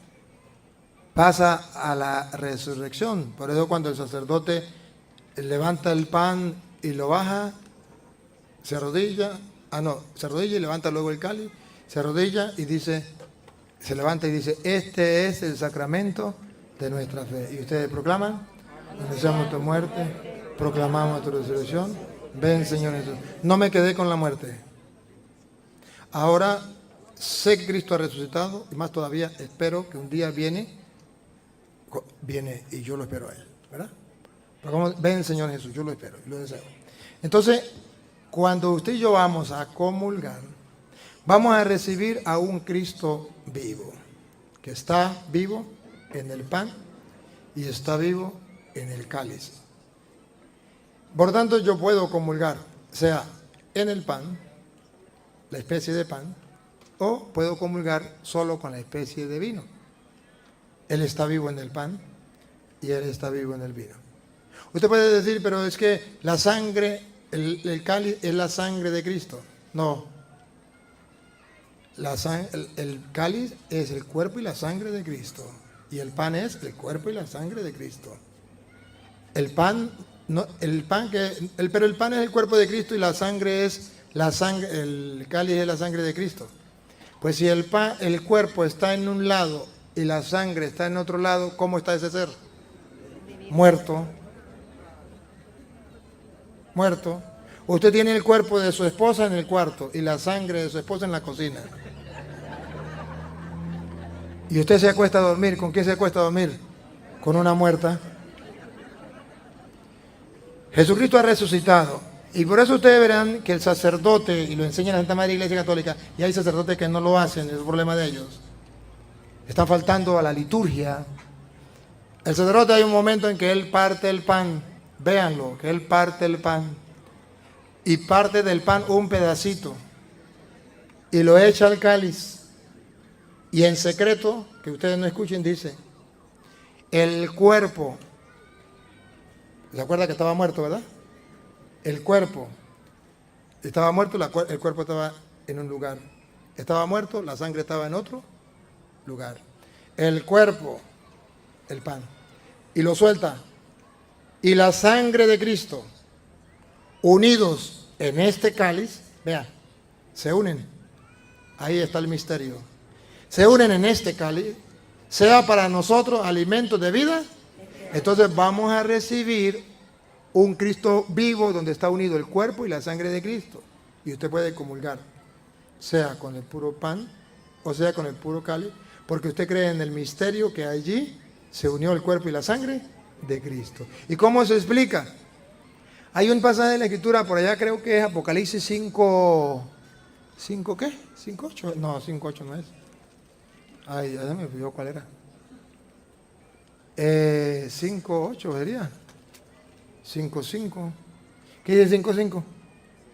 Pasa a la resurrección. Por eso cuando el sacerdote levanta el pan y lo baja, se arrodilla, se arrodilla y levanta luego el cáliz, se arrodilla y dice, se levanta y dice, este es el sacramento de nuestra fe. Y ustedes proclaman, anunciamos tu muerte, proclamamos tu resurrección, ven Señor Jesús. No me quedé con la muerte. Ahora sé que Cristo ha resucitado y más todavía espero que un día viene y yo lo espero a Él, ¿verdad? Ven Señor Jesús, yo lo espero y lo deseo. Entonces, cuando usted y yo vamos a comulgar, vamos a recibir a un Cristo vivo, que está vivo en el pan y está vivo en el cáliz. Por tanto, yo puedo comulgar, sea en el pan, la especie de pan, o puedo comulgar solo con la especie de vino. Él está vivo en el pan y Él está vivo en el vino. Usted puede decir, pero es que la sangre, el cáliz es la sangre de Cristo. No. El cáliz es el cuerpo y la sangre de Cristo. Y el pan es el cuerpo y la sangre de Cristo. El pan, no, pero el pan es el cuerpo de Cristo y la sangre es la sangre, el cáliz es la sangre de Cristo. Pues si el cuerpo está en un lado y la sangre está en otro lado, ¿cómo está ese ser? Muerto. Muerto. Usted tiene el cuerpo de su esposa en el cuarto y la sangre de su esposa en la cocina. Y usted se acuesta a dormir. ¿Con qué se acuesta a dormir? Con una muerta. Jesucristo ha resucitado. Y por eso ustedes verán que el sacerdote, y lo enseña la Santa Madre Iglesia Católica, y hay sacerdotes que no lo hacen, es el problema de ellos. Están faltando a la liturgia. El sacerdote hay un momento en que él parte el pan. Véanlo, que él parte el pan. Y parte del pan un pedacito. Y lo echa al cáliz. Y en secreto, que ustedes no escuchen, dice, el cuerpo, ¿se acuerda que estaba muerto, verdad? El cuerpo estaba muerto, el cuerpo estaba en un lugar. Estaba muerto, la sangre estaba en otro lugar. El cuerpo, el pan, y lo suelta. Y la sangre de Cristo, unidos en este cáliz, vean, se unen. Ahí está el misterio. Se unen en este cáliz, sea para nosotros alimento de vida. Entonces vamos a recibir un Cristo vivo donde está unido el cuerpo y la sangre de Cristo. Y usted puede comulgar, sea con el puro pan o sea con el puro cáliz, porque usted cree en el misterio que allí se unió el cuerpo y la sangre de Cristo. ¿Y cómo se explica? Hay un pasaje de la Escritura, por allá creo que es Apocalipsis 5, ¿5 qué? ¿5:8? No, 5:8 no es. Ay, ya me olvidó cuál era. 5:8 sería. 5:5. ¿Qué dice 5:5?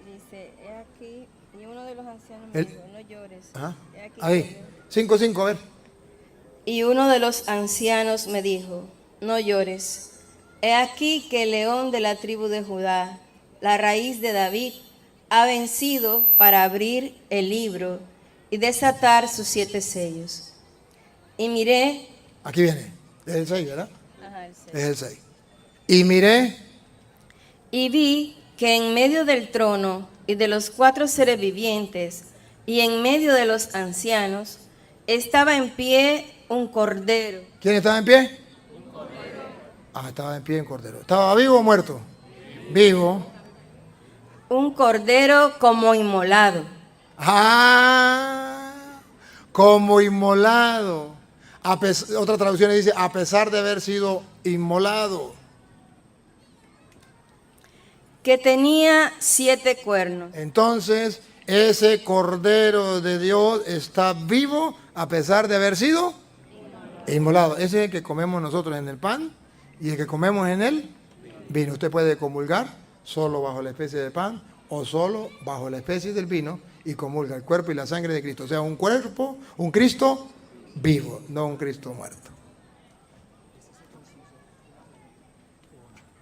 Dice, he aquí, y uno de los ancianos me dijo, no llores. Ajá. He aquí Ahí, 5:5, a ver. Y uno de los ancianos me dijo, no llores. He aquí que el león de la tribu de Judá, la raíz de David, ha vencido para abrir el libro y desatar sus 7 sellos. Y miré... Aquí viene, es el 6, ¿verdad? Ajá, el 6. Es el 6. Y miré, Y vi que en medio del trono y de los 4 seres vivientes y en medio de los ancianos estaba en pie un cordero. ¿quién estaba en pie? Un cordero. Ah, estaba en pie un cordero. ¿Estaba vivo o muerto? Vivo. Un cordero como inmolado. Ah, como inmolado. Otra traducción dice, a pesar de haber sido inmolado. Que tenía 7 cuernos. Entonces, ese Cordero de Dios está vivo a pesar de haber sido inmolado. Ese es el que comemos nosotros en el pan y el que comemos en el vino. Usted puede comulgar solo bajo la especie de pan o solo bajo la especie del vino y comulga el cuerpo y la sangre de Cristo. O sea, un cuerpo, un Cristo vivo, no un Cristo muerto.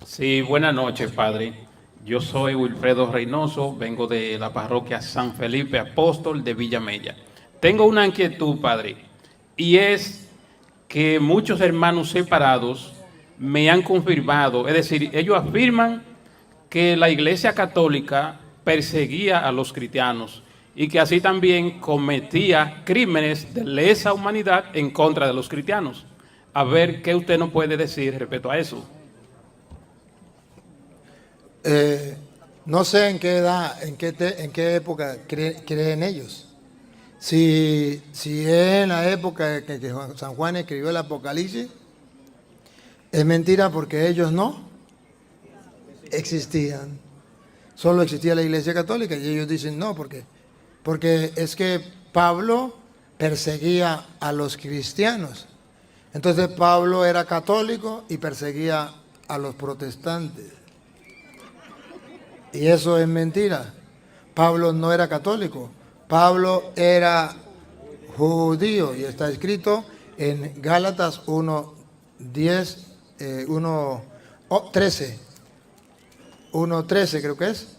Sí, buenas noches, Padre. Yo soy Wilfredo Reynoso, vengo de la parroquia San Felipe Apóstol de Villa Mella. Tengo una inquietud, Padre, y es que muchos hermanos separados me han confirmado, es decir, ellos afirman que la Iglesia Católica perseguía a los cristianos y que así también cometía crímenes de lesa humanidad en contra de los cristianos. A ver, ¿qué usted nos puede decir respecto a eso? No sé en qué edad, en qué época creen ellos. Si es en la época que San Juan escribió el Apocalipsis, es mentira porque ellos no existían. Solo existía la Iglesia Católica y ellos dicen no, porque es que Pablo perseguía a los cristianos. Entonces Pablo era católico y perseguía a los protestantes. Y eso es mentira. Pablo no era católico. Pablo era judío y está escrito en Gálatas 1:10, 1:13. 1:13 creo que es.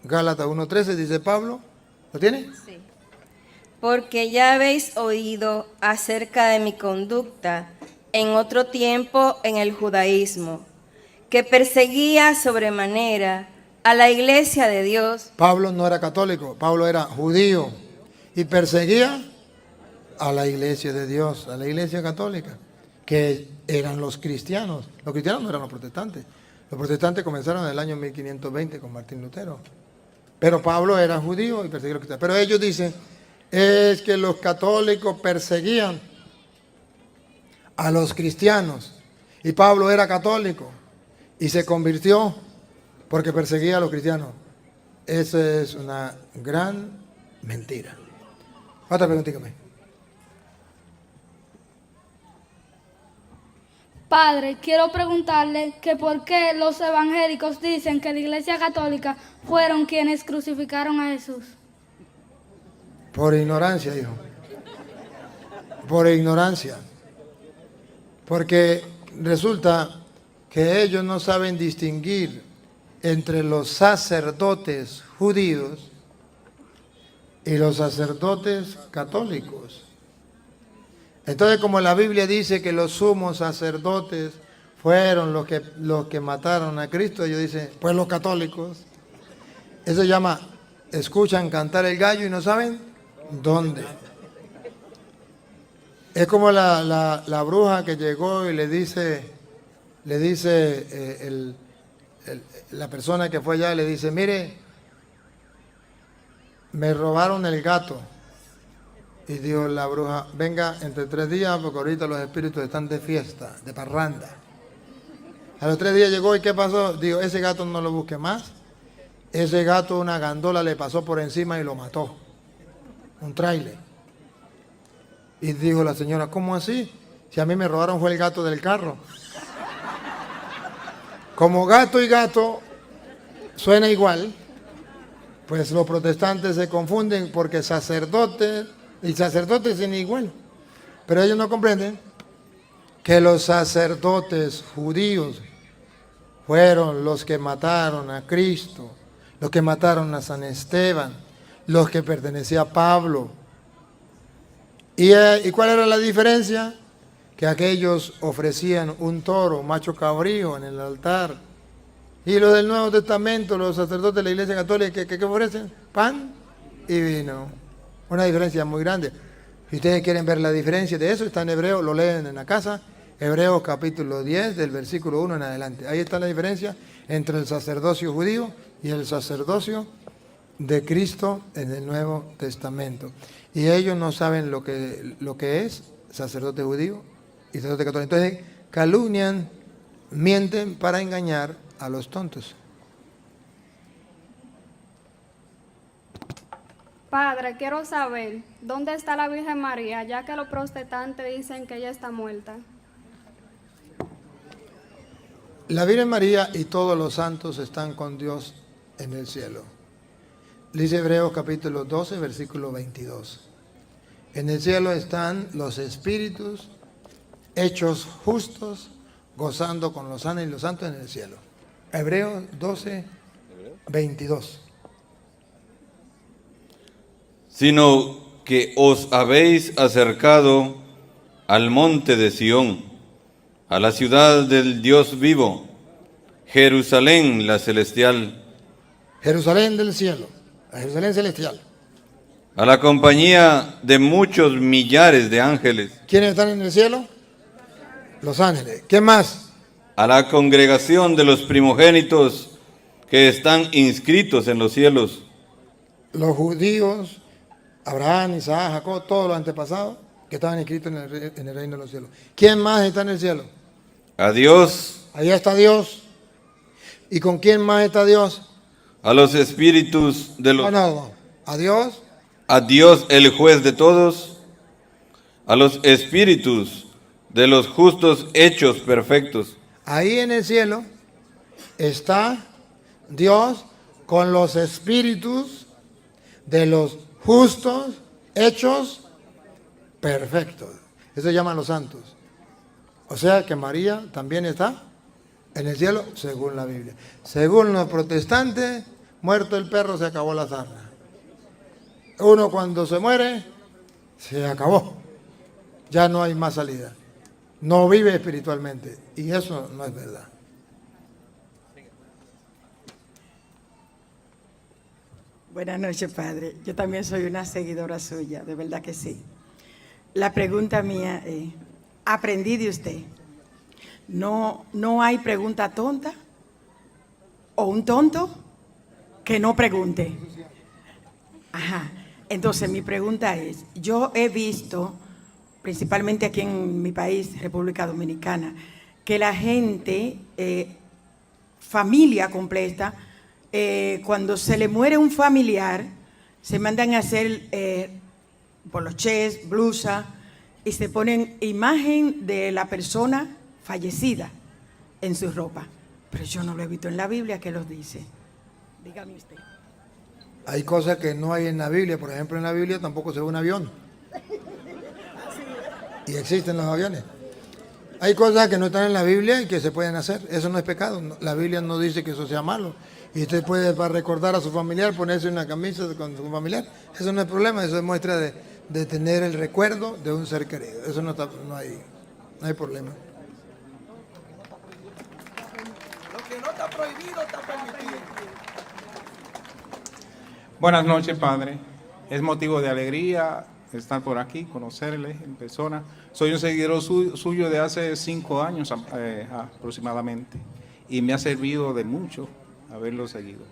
Gálatas 1:13 dice Pablo. ¿Lo tiene? Sí. Porque ya habéis oído acerca de mi conducta en otro tiempo en el judaísmo, que perseguía sobremanera a la iglesia de Dios. Pablo no era católico, Pablo era judío y perseguía a la iglesia de Dios, a la iglesia católica, que eran los cristianos. Los cristianos no eran los protestantes. Los protestantes comenzaron en el año 1520 con Martín Lutero. Pero Pablo era judío y perseguía a los cristianos. Pero ellos dicen, es que los católicos perseguían a los cristianos. Y Pablo era católico y se convirtió porque perseguía a los cristianos. Esa es una gran mentira. Otra preguntita. Padre, quiero preguntarle que por qué los evangélicos dicen que la Iglesia Católica fueron quienes crucificaron a Jesús. Por ignorancia, hijo. Por ignorancia. Porque resulta que ellos no saben distinguir entre los sacerdotes judíos y los sacerdotes católicos. Entonces, como la Biblia dice que los sumos sacerdotes fueron los que mataron a Cristo, ellos dicen, pues los católicos. Eso se llama, escuchan cantar el gallo y no saben dónde. Es como la bruja que llegó y le dice la persona que fue allá, le dice, mire, me robaron el gato. Y dijo la bruja, venga entre 3 días porque ahorita los espíritus están de fiesta, de parranda. A los 3 días llegó y ¿qué pasó? Digo, ese gato no lo busque más. Ese gato, una gandola le pasó por encima y lo mató. Un tráiler. Y dijo la señora, ¿cómo así? Si a mí me robaron fue el gato del carro. Como gato y gato suena igual, pues los protestantes se confunden porque sacerdote y sacerdote suena igual. Pero ellos no comprenden que los sacerdotes judíos fueron los que mataron a Cristo, los que mataron a San Esteban, los que pertenecía a Pablo. ¿Y cuál era la diferencia? Que aquellos ofrecían un toro, macho cabrío en el altar. Y los del Nuevo Testamento, los sacerdotes de la Iglesia Católica, ¿qué ofrecen? Pan y vino. Una diferencia muy grande. Si ustedes quieren ver la diferencia de eso, está en Hebreo, lo leen en la casa. Hebreos capítulo 10, del versículo 1 en adelante. Ahí está la diferencia entre el sacerdocio judío y el sacerdocio de Cristo en el Nuevo Testamento. Y ellos no saben lo que es sacerdote judío y sacerdote católico. Entonces calumnian, mienten para engañar a los tontos. Padre, quiero saber, ¿dónde está la Virgen María? Ya que los protestantes dicen que ella está muerta. La Virgen María y todos los santos están con Dios en el cielo. Dice Hebreos capítulo 12, versículo 22. En el cielo están los espíritus hechos justos, gozando con los sanos y los santos en el cielo. Hebreos 12, 22. Sino que os habéis acercado al monte de Sión, a la ciudad del Dios vivo, Jerusalén la celestial. Jerusalén del cielo, la Jerusalén celestial. A la compañía de muchos millares de ángeles. ¿Quiénes están en el cielo? Los ángeles. ¿Qué más? A la congregación de los primogénitos que están inscritos en los cielos. Los judíos, Abraham, Isaac, Jacob, todos los antepasados que estaban inscritos en el reino de los cielos. ¿Quién más está en el cielo? A Dios. Allá está Dios. ¿Y con quién más está Dios? A los espíritus de los... No. A Dios. A Dios el juez de todos. A los espíritus de los justos hechos perfectos. Ahí en el cielo está Dios con los espíritus de los justos hechos perfectos. Eso se llaman los santos. O sea que María también está en el cielo según la Biblia. Según los protestantes, muerto el perro se acabó la sarna. Uno cuando se muere, se acabó. Ya no hay más salida. No vive espiritualmente. Y eso no es verdad. Buenas noches, Padre. Yo también soy una seguidora suya, de verdad que sí. La pregunta mía es, aprendí de usted, no hay pregunta tonta o un tonto que no pregunte. Ajá. Entonces, mi pregunta es, yo he visto, principalmente aquí en mi país, República Dominicana, que la gente, familia completa, cuando se le muere un familiar, se mandan a hacer polochés, blusa, y se ponen imagen de la persona fallecida en su ropa. Pero yo no lo he visto en la Biblia que los dice. Dígame usted. Hay cosas que no hay en la Biblia. Por ejemplo, en la Biblia tampoco se ve un avión. Y existen los aviones. Hay cosas que no están en la Biblia y que se pueden hacer. Eso no es pecado. La Biblia no dice que eso sea malo. Y usted puede, para recordar a su familiar, ponerse una camisa con su familiar. Eso no es problema. Eso es muestra de tener el recuerdo de un ser querido. Eso no hay problema. Lo que no está prohibido está permitido. Buenas noches, Padre. Es motivo de alegría estar por aquí, conocerle en persona. Soy un seguidor suyo de hace 5 años aproximadamente y me ha servido de mucho haberlo seguido.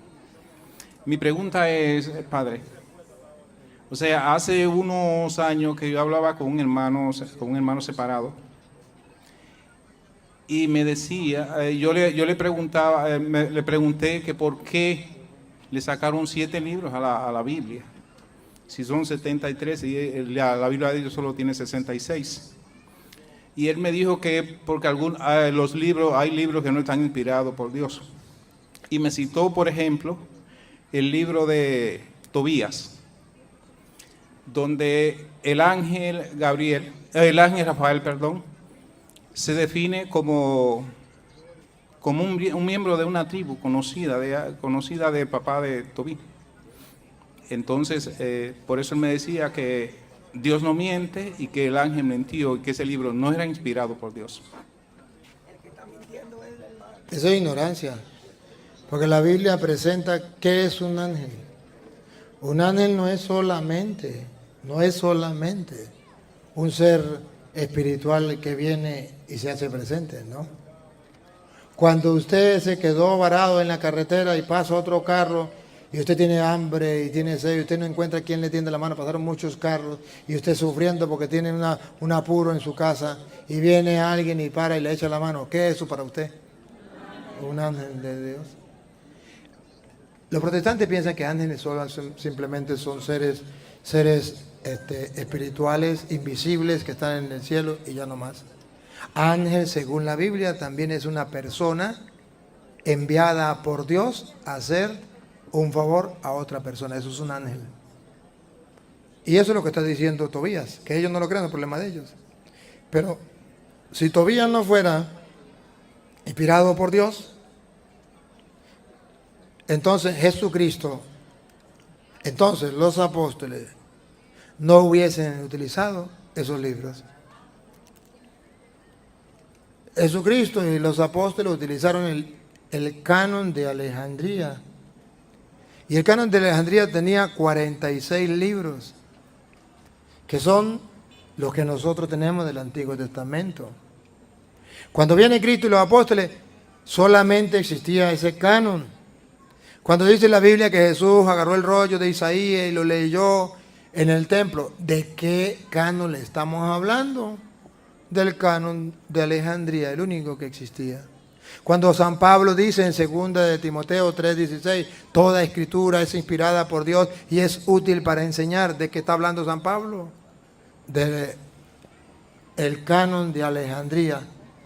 Mi pregunta es, Padre, o sea, hace unos años que yo hablaba con un hermano separado y me decía, yo le preguntaba, le pregunté que por qué le sacaron 7 libros a la Biblia, si son 73 y la Biblia de ellos solo tiene 66. Y él me dijo que porque hay libros que no están inspirados por Dios. Y me citó, por ejemplo, el libro de Tobías, donde el ángel Rafael, se define como un miembro de una tribu conocida del papá de Tobí. Entonces, por eso él me decía que Dios no miente y que el ángel mentió y que ese libro no era inspirado por Dios. Eso es ignorancia, porque la Biblia presenta qué es un ángel. Un ángel no es solamente un ser espiritual que viene y se hace presente, ¿no? Cuando usted se quedó varado en la carretera y pasa otro carro y usted tiene hambre y tiene sed y usted no encuentra quien le tiende la mano, pasaron muchos carros y usted sufriendo porque tiene un apuro en su casa y viene alguien y para y le echa la mano, ¿qué es eso para usted? Un ángel de Dios. Los protestantes piensan que ángeles simplemente son seres espirituales, invisibles, que están en el cielo y ya no más. Ángel, según la Biblia, también es una persona enviada por Dios a hacer un favor a otra persona. Eso es un ángel. Y eso es lo que está diciendo Tobías, que ellos no lo creen, el problema de ellos. Pero si Tobías no fuera inspirado por Dios, entonces Jesucristo, entonces los apóstoles no hubiesen utilizado esos libros. Jesucristo y los apóstoles utilizaron el canon de Alejandría. Y el canon de Alejandría tenía 46 libros, que son los que nosotros tenemos del Antiguo Testamento. Cuando viene Cristo y los apóstoles, solamente existía ese canon. Cuando dice la Biblia que Jesús agarró el rollo de Isaías y lo leyó en el templo, ¿de qué canon le estamos hablando? Del canon de Alejandría, el único que existía. Cuando San Pablo dice en 2 de Timoteo 3:16, toda escritura es inspirada por Dios y es útil para enseñar, ¿de qué está hablando San Pablo? De el canon de Alejandría.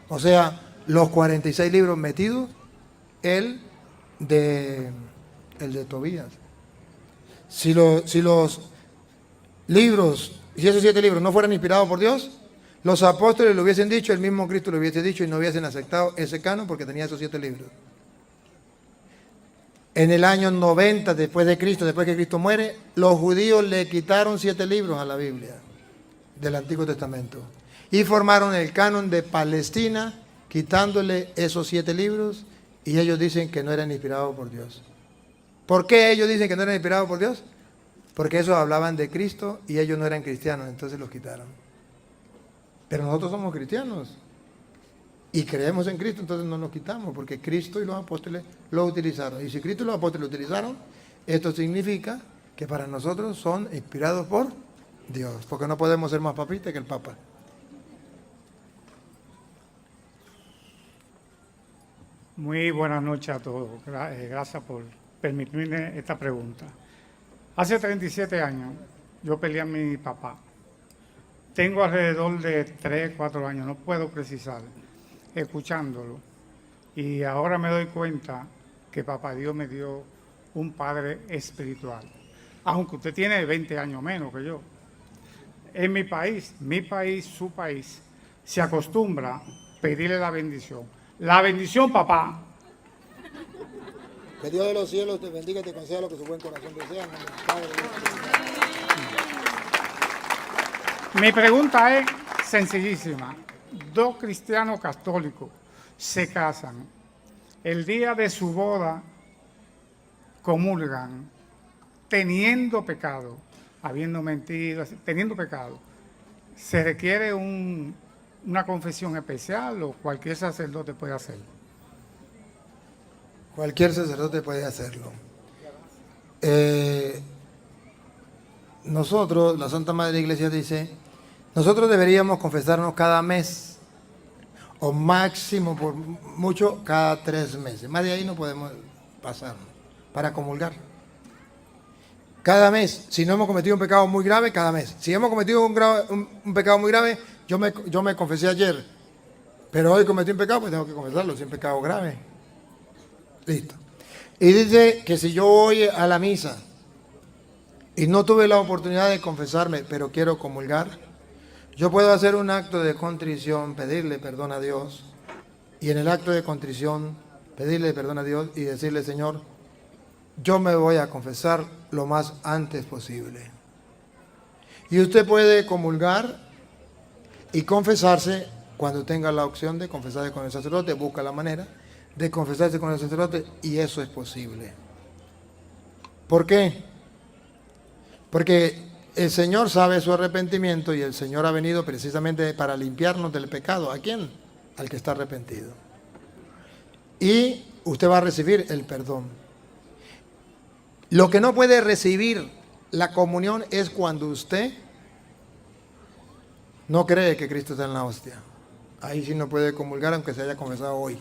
O sea, los 46 libros metidos, el de Tobías. Si los libros, si esos 7 libros no fueran inspirados por Dios, los apóstoles lo hubiesen dicho, el mismo Cristo lo hubiese dicho y no hubiesen aceptado ese canon porque tenía esos 7 libros. En el año 90 después de Cristo, después que Cristo muere, los judíos le quitaron 7 libros a la Biblia del Antiguo Testamento y formaron el canon de Palestina quitándole esos 7 libros y ellos dicen que no eran inspirados por Dios. ¿Por qué ellos dicen que no eran inspirados por Dios? Porque esos hablaban de Cristo y ellos no eran cristianos, entonces los quitaron. Pero nosotros somos cristianos y creemos en Cristo, entonces no nos quitamos, porque Cristo y los apóstoles lo utilizaron. Y si Cristo y los apóstoles lo utilizaron, esto significa que para nosotros son inspirados por Dios, porque no podemos ser más papistas que el Papa. Muy buenas noches a todos. Gracias por permitirme esta pregunta. Hace 37 años yo peleé a mi papá. Tengo alrededor de 3, 4 años, no puedo precisar, escuchándolo. Y ahora me doy cuenta que Papá Dios me dio un padre espiritual. Aunque usted tiene 20 años menos que yo. En mi país, su país, se acostumbra a pedirle la bendición. La bendición, papá. Que Dios de los cielos te bendiga y te conceda lo que su buen corazón desea. Mi pregunta es sencillísima. 2 cristianos católicos se casan. El día de su boda comulgan teniendo pecado, habiendo mentido, teniendo pecado. ¿Se requiere una confesión especial o cualquier sacerdote puede hacerlo? Cualquier sacerdote puede hacerlo. Nosotros, la Santa Madre de la Iglesia dice, nosotros deberíamos confesarnos cada mes o máximo por mucho cada 3 meses. Más de ahí no podemos pasar para comulgar. Cada mes, si no hemos cometido un pecado muy grave, cada mes. Si hemos cometido un pecado muy grave, yo me confesé ayer, pero hoy cometí un pecado, pues tengo que confesarlo, si es un pecado grave. Listo. Y dice que si yo voy a la misa y no tuve la oportunidad de confesarme, pero quiero comulgar, yo puedo hacer un acto de contrición, pedirle perdón a Dios, y en el acto de contrición pedirle perdón a Dios y decirle: Señor, yo me voy a confesar lo más antes posible. Y usted puede comulgar y confesarse cuando tenga la opción de confesarse con el sacerdote. Busca la manera de confesarse con el sacerdote y eso es posible. ¿Por qué? Porque el Señor sabe su arrepentimiento y el Señor ha venido precisamente para limpiarnos del pecado. ¿A quién? Al que está arrepentido. Y usted va a recibir el perdón. Lo que no puede recibir la comunión es cuando usted no cree que Cristo está en la hostia. Ahí sí no puede comulgar aunque se haya confesado hoy.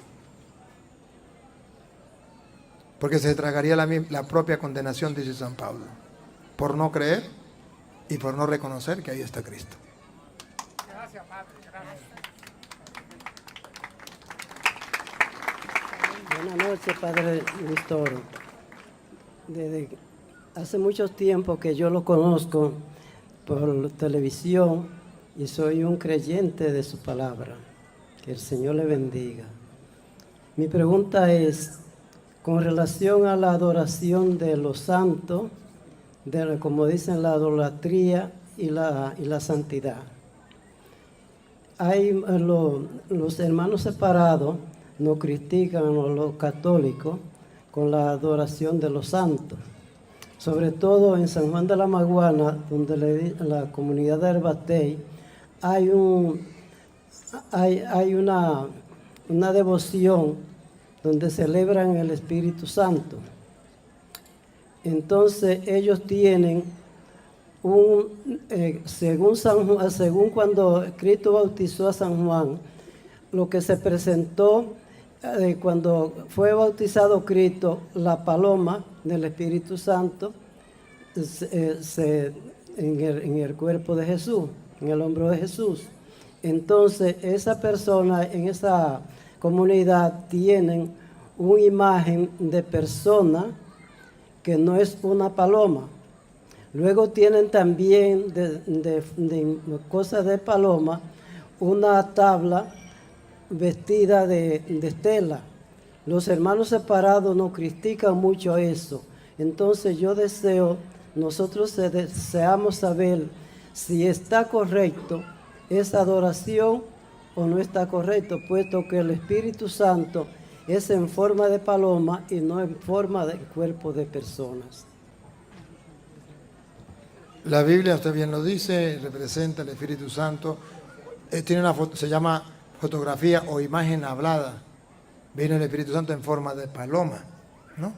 Porque se tragaría la propia condenación, dice San Pablo, por no creer y por no reconocer que ahí está Cristo. Gracias, Padre. Gracias. Buenas noches, Padre Luis Toro. Desde hace mucho tiempo que yo lo conozco por televisión y soy un creyente de su palabra. Que el Señor le bendiga. Mi pregunta es, con relación a la adoración de los santos, como dicen, la idolatría y la santidad. Los hermanos separados nos critican a los católicos con la adoración de los santos. Sobre todo en San Juan de la Maguana, donde la comunidad de Herbatey, hay una devoción donde celebran el Espíritu Santo. Entonces ellos tienen según cuando Cristo bautizó a San Juan, lo que se presentó cuando fue bautizado Cristo, la paloma del Espíritu Santo en el cuerpo de Jesús, en el hombro de Jesús. Entonces esa persona en esa comunidad tienen una imagen de persona que no es una paloma. Luego tienen también de cosas de paloma una tabla vestida de estela. Los hermanos separados nos critican mucho eso. Entonces yo deseo, nosotros deseamos saber si está correcto esa adoración o no está correcto, puesto que el Espíritu Santo es en forma de paloma y no en forma de cuerpo de personas. La Biblia, usted bien lo dice, representa el Espíritu Santo. Tiene una foto, se llama fotografía o imagen hablada. Viene el Espíritu Santo en forma de paloma, ¿no?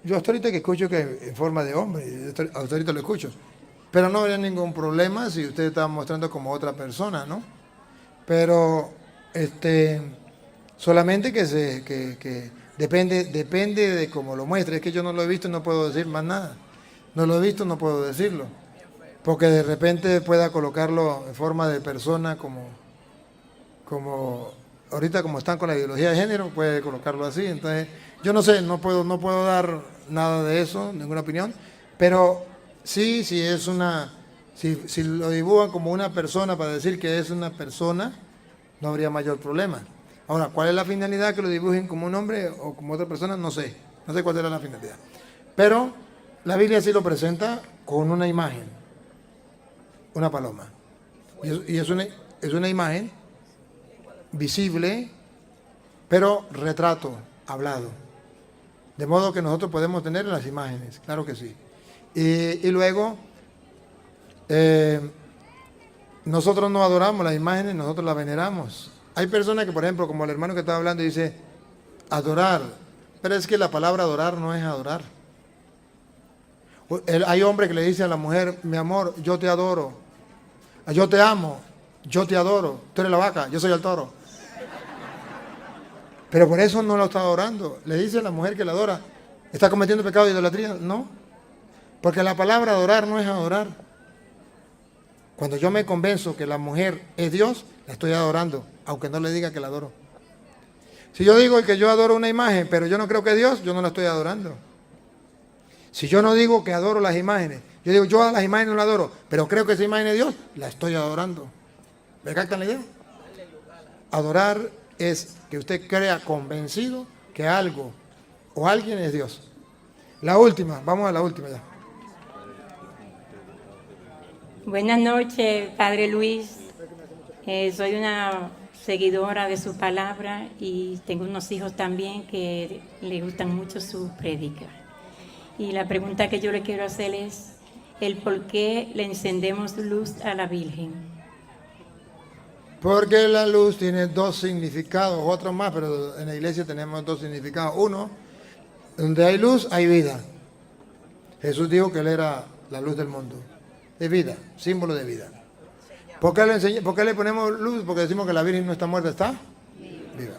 Yo hasta ahorita que escucho que en forma de hombre, hasta ahorita lo escucho. Pero no habría ningún problema si usted estaba mostrando como otra persona, ¿no? Pero solamente que depende de cómo lo muestre. Es que yo no lo he visto y no puedo decir más nada. No lo he visto, no puedo decirlo. Porque de repente pueda colocarlo en forma de persona como ahorita como están con la ideología de género, puede colocarlo así. Entonces, yo no sé, no puedo dar nada de eso, ninguna opinión, pero sí, si lo dibujan como una persona para decir que es una persona, no habría mayor problema. Ahora, ¿cuál es la finalidad? Que lo dibujen como un hombre o como otra persona, no sé cuál será la finalidad. Pero la Biblia sí lo presenta con una imagen, una paloma. Y es una imagen visible, pero retrato, hablado. De modo que nosotros podemos tener las imágenes, claro que sí. Y luego, nosotros no adoramos las imágenes, nosotros las veneramos. Hay personas que, por ejemplo, como el hermano que estaba hablando, dice adorar, pero es que la palabra adorar no es adorar. Hay hombres que le dicen a la mujer: mi amor, yo te adoro, yo te amo, yo te adoro, tú eres la vaca, yo soy el toro. Pero por eso no lo está adorando. Le dice a la mujer que la adora, ¿está cometiendo pecado de idolatría? No. Porque la palabra adorar no es adorar. Cuando yo me convenzo que la mujer es Dios, la estoy adorando, aunque no le diga que la adoro. Si yo digo que yo adoro una imagen, pero yo no creo que es Dios, yo no la estoy adorando. Si yo no digo que adoro las imágenes, yo digo yo a las imágenes no las adoro, pero creo que esa imagen es Dios, la estoy adorando. ¿Me captan la idea? Adorar es que usted crea convencido que algo o alguien es Dios. La última, vamos a la última ya. Buenas noches, Padre Luis. Soy una seguidora de su palabra y tengo unos hijos también que le gustan mucho sus prédicas. Y la pregunta que yo le quiero hacer es el por qué le encendemos luz a la Virgen. Porque la luz tiene dos significados, otros más, pero en la iglesia tenemos dos significados. Uno, donde hay luz, hay vida. Jesús dijo que Él era la luz del mundo. Es vida, símbolo de vida. ¿Por qué le ponemos luz? Porque decimos que la Virgen no está muerta, está viva.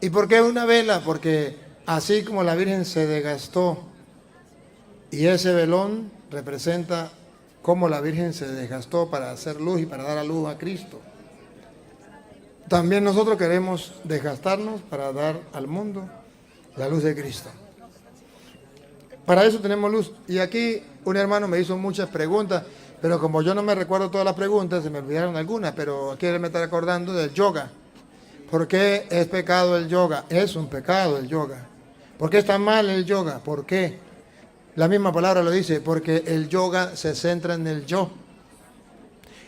¿Y por qué una vela? Porque así como la Virgen se desgastó y ese velón representa cómo la Virgen se desgastó para hacer luz y para dar a luz a Cristo. También nosotros queremos desgastarnos para dar al mundo la luz de Cristo. Para eso tenemos luz. Y aquí un hermano me hizo muchas preguntas, pero como yo no me recuerdo todas las preguntas, se me olvidaron algunas, pero aquí me está acordando del yoga. ¿Por qué es pecado el yoga? Es un pecado el yoga. ¿Por qué está mal el yoga? ¿Por qué? La misma palabra lo dice, porque el yoga se centra en el yo.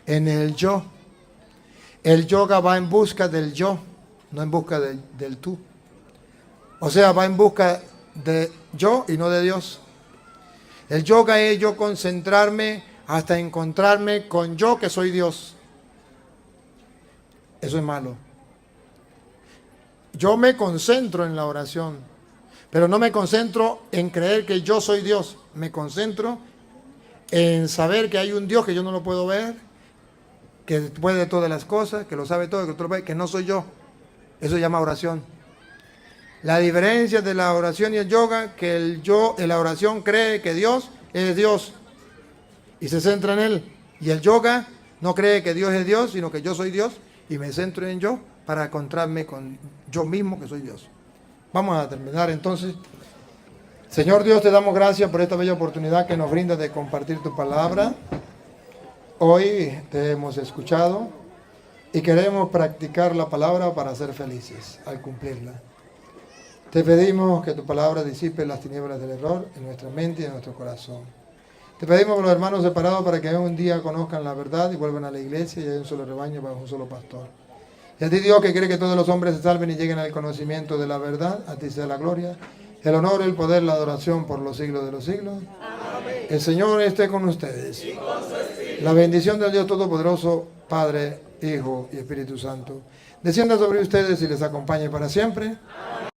En el yo. El yoga va en busca del yo, no en busca del tú. O sea, va en busca de yo y no de Dios. El yoga es yo concentrarme hasta encontrarme con yo que soy Dios. Eso es malo. Yo me concentro en la oración, pero no me concentro en creer que yo soy Dios. Me concentro en saber que hay un Dios que yo no lo puedo ver, que puede todas las cosas, que lo sabe todo, que no soy yo. Eso se llama oración. La diferencia de la oración y el yoga, que el yo en la oración cree que Dios es Dios y se centra en Él. Y el yoga no cree que Dios es Dios, sino que yo soy Dios y me centro en yo para encontrarme con yo mismo que soy Dios. Vamos a terminar entonces. Señor Dios, te damos gracias por esta bella oportunidad que nos brinda de compartir tu palabra. Hoy te hemos escuchado y queremos practicar la palabra para ser felices al cumplirla. Te pedimos que tu palabra disipe las tinieblas del error en nuestra mente y en nuestro corazón. Te pedimos por los hermanos separados para que un día conozcan la verdad y vuelvan a la iglesia y haya un solo rebaño bajo un solo pastor. Y a ti, Dios, que quiere que todos los hombres se salven y lleguen al conocimiento de la verdad, a ti sea la gloria, el honor, el poder, la adoración por los siglos de los siglos. Amén. El Señor esté con ustedes. Y con su espíritu. La bendición del Dios Todopoderoso, Padre, Hijo y Espíritu Santo, descienda sobre ustedes y les acompañe para siempre. Amén.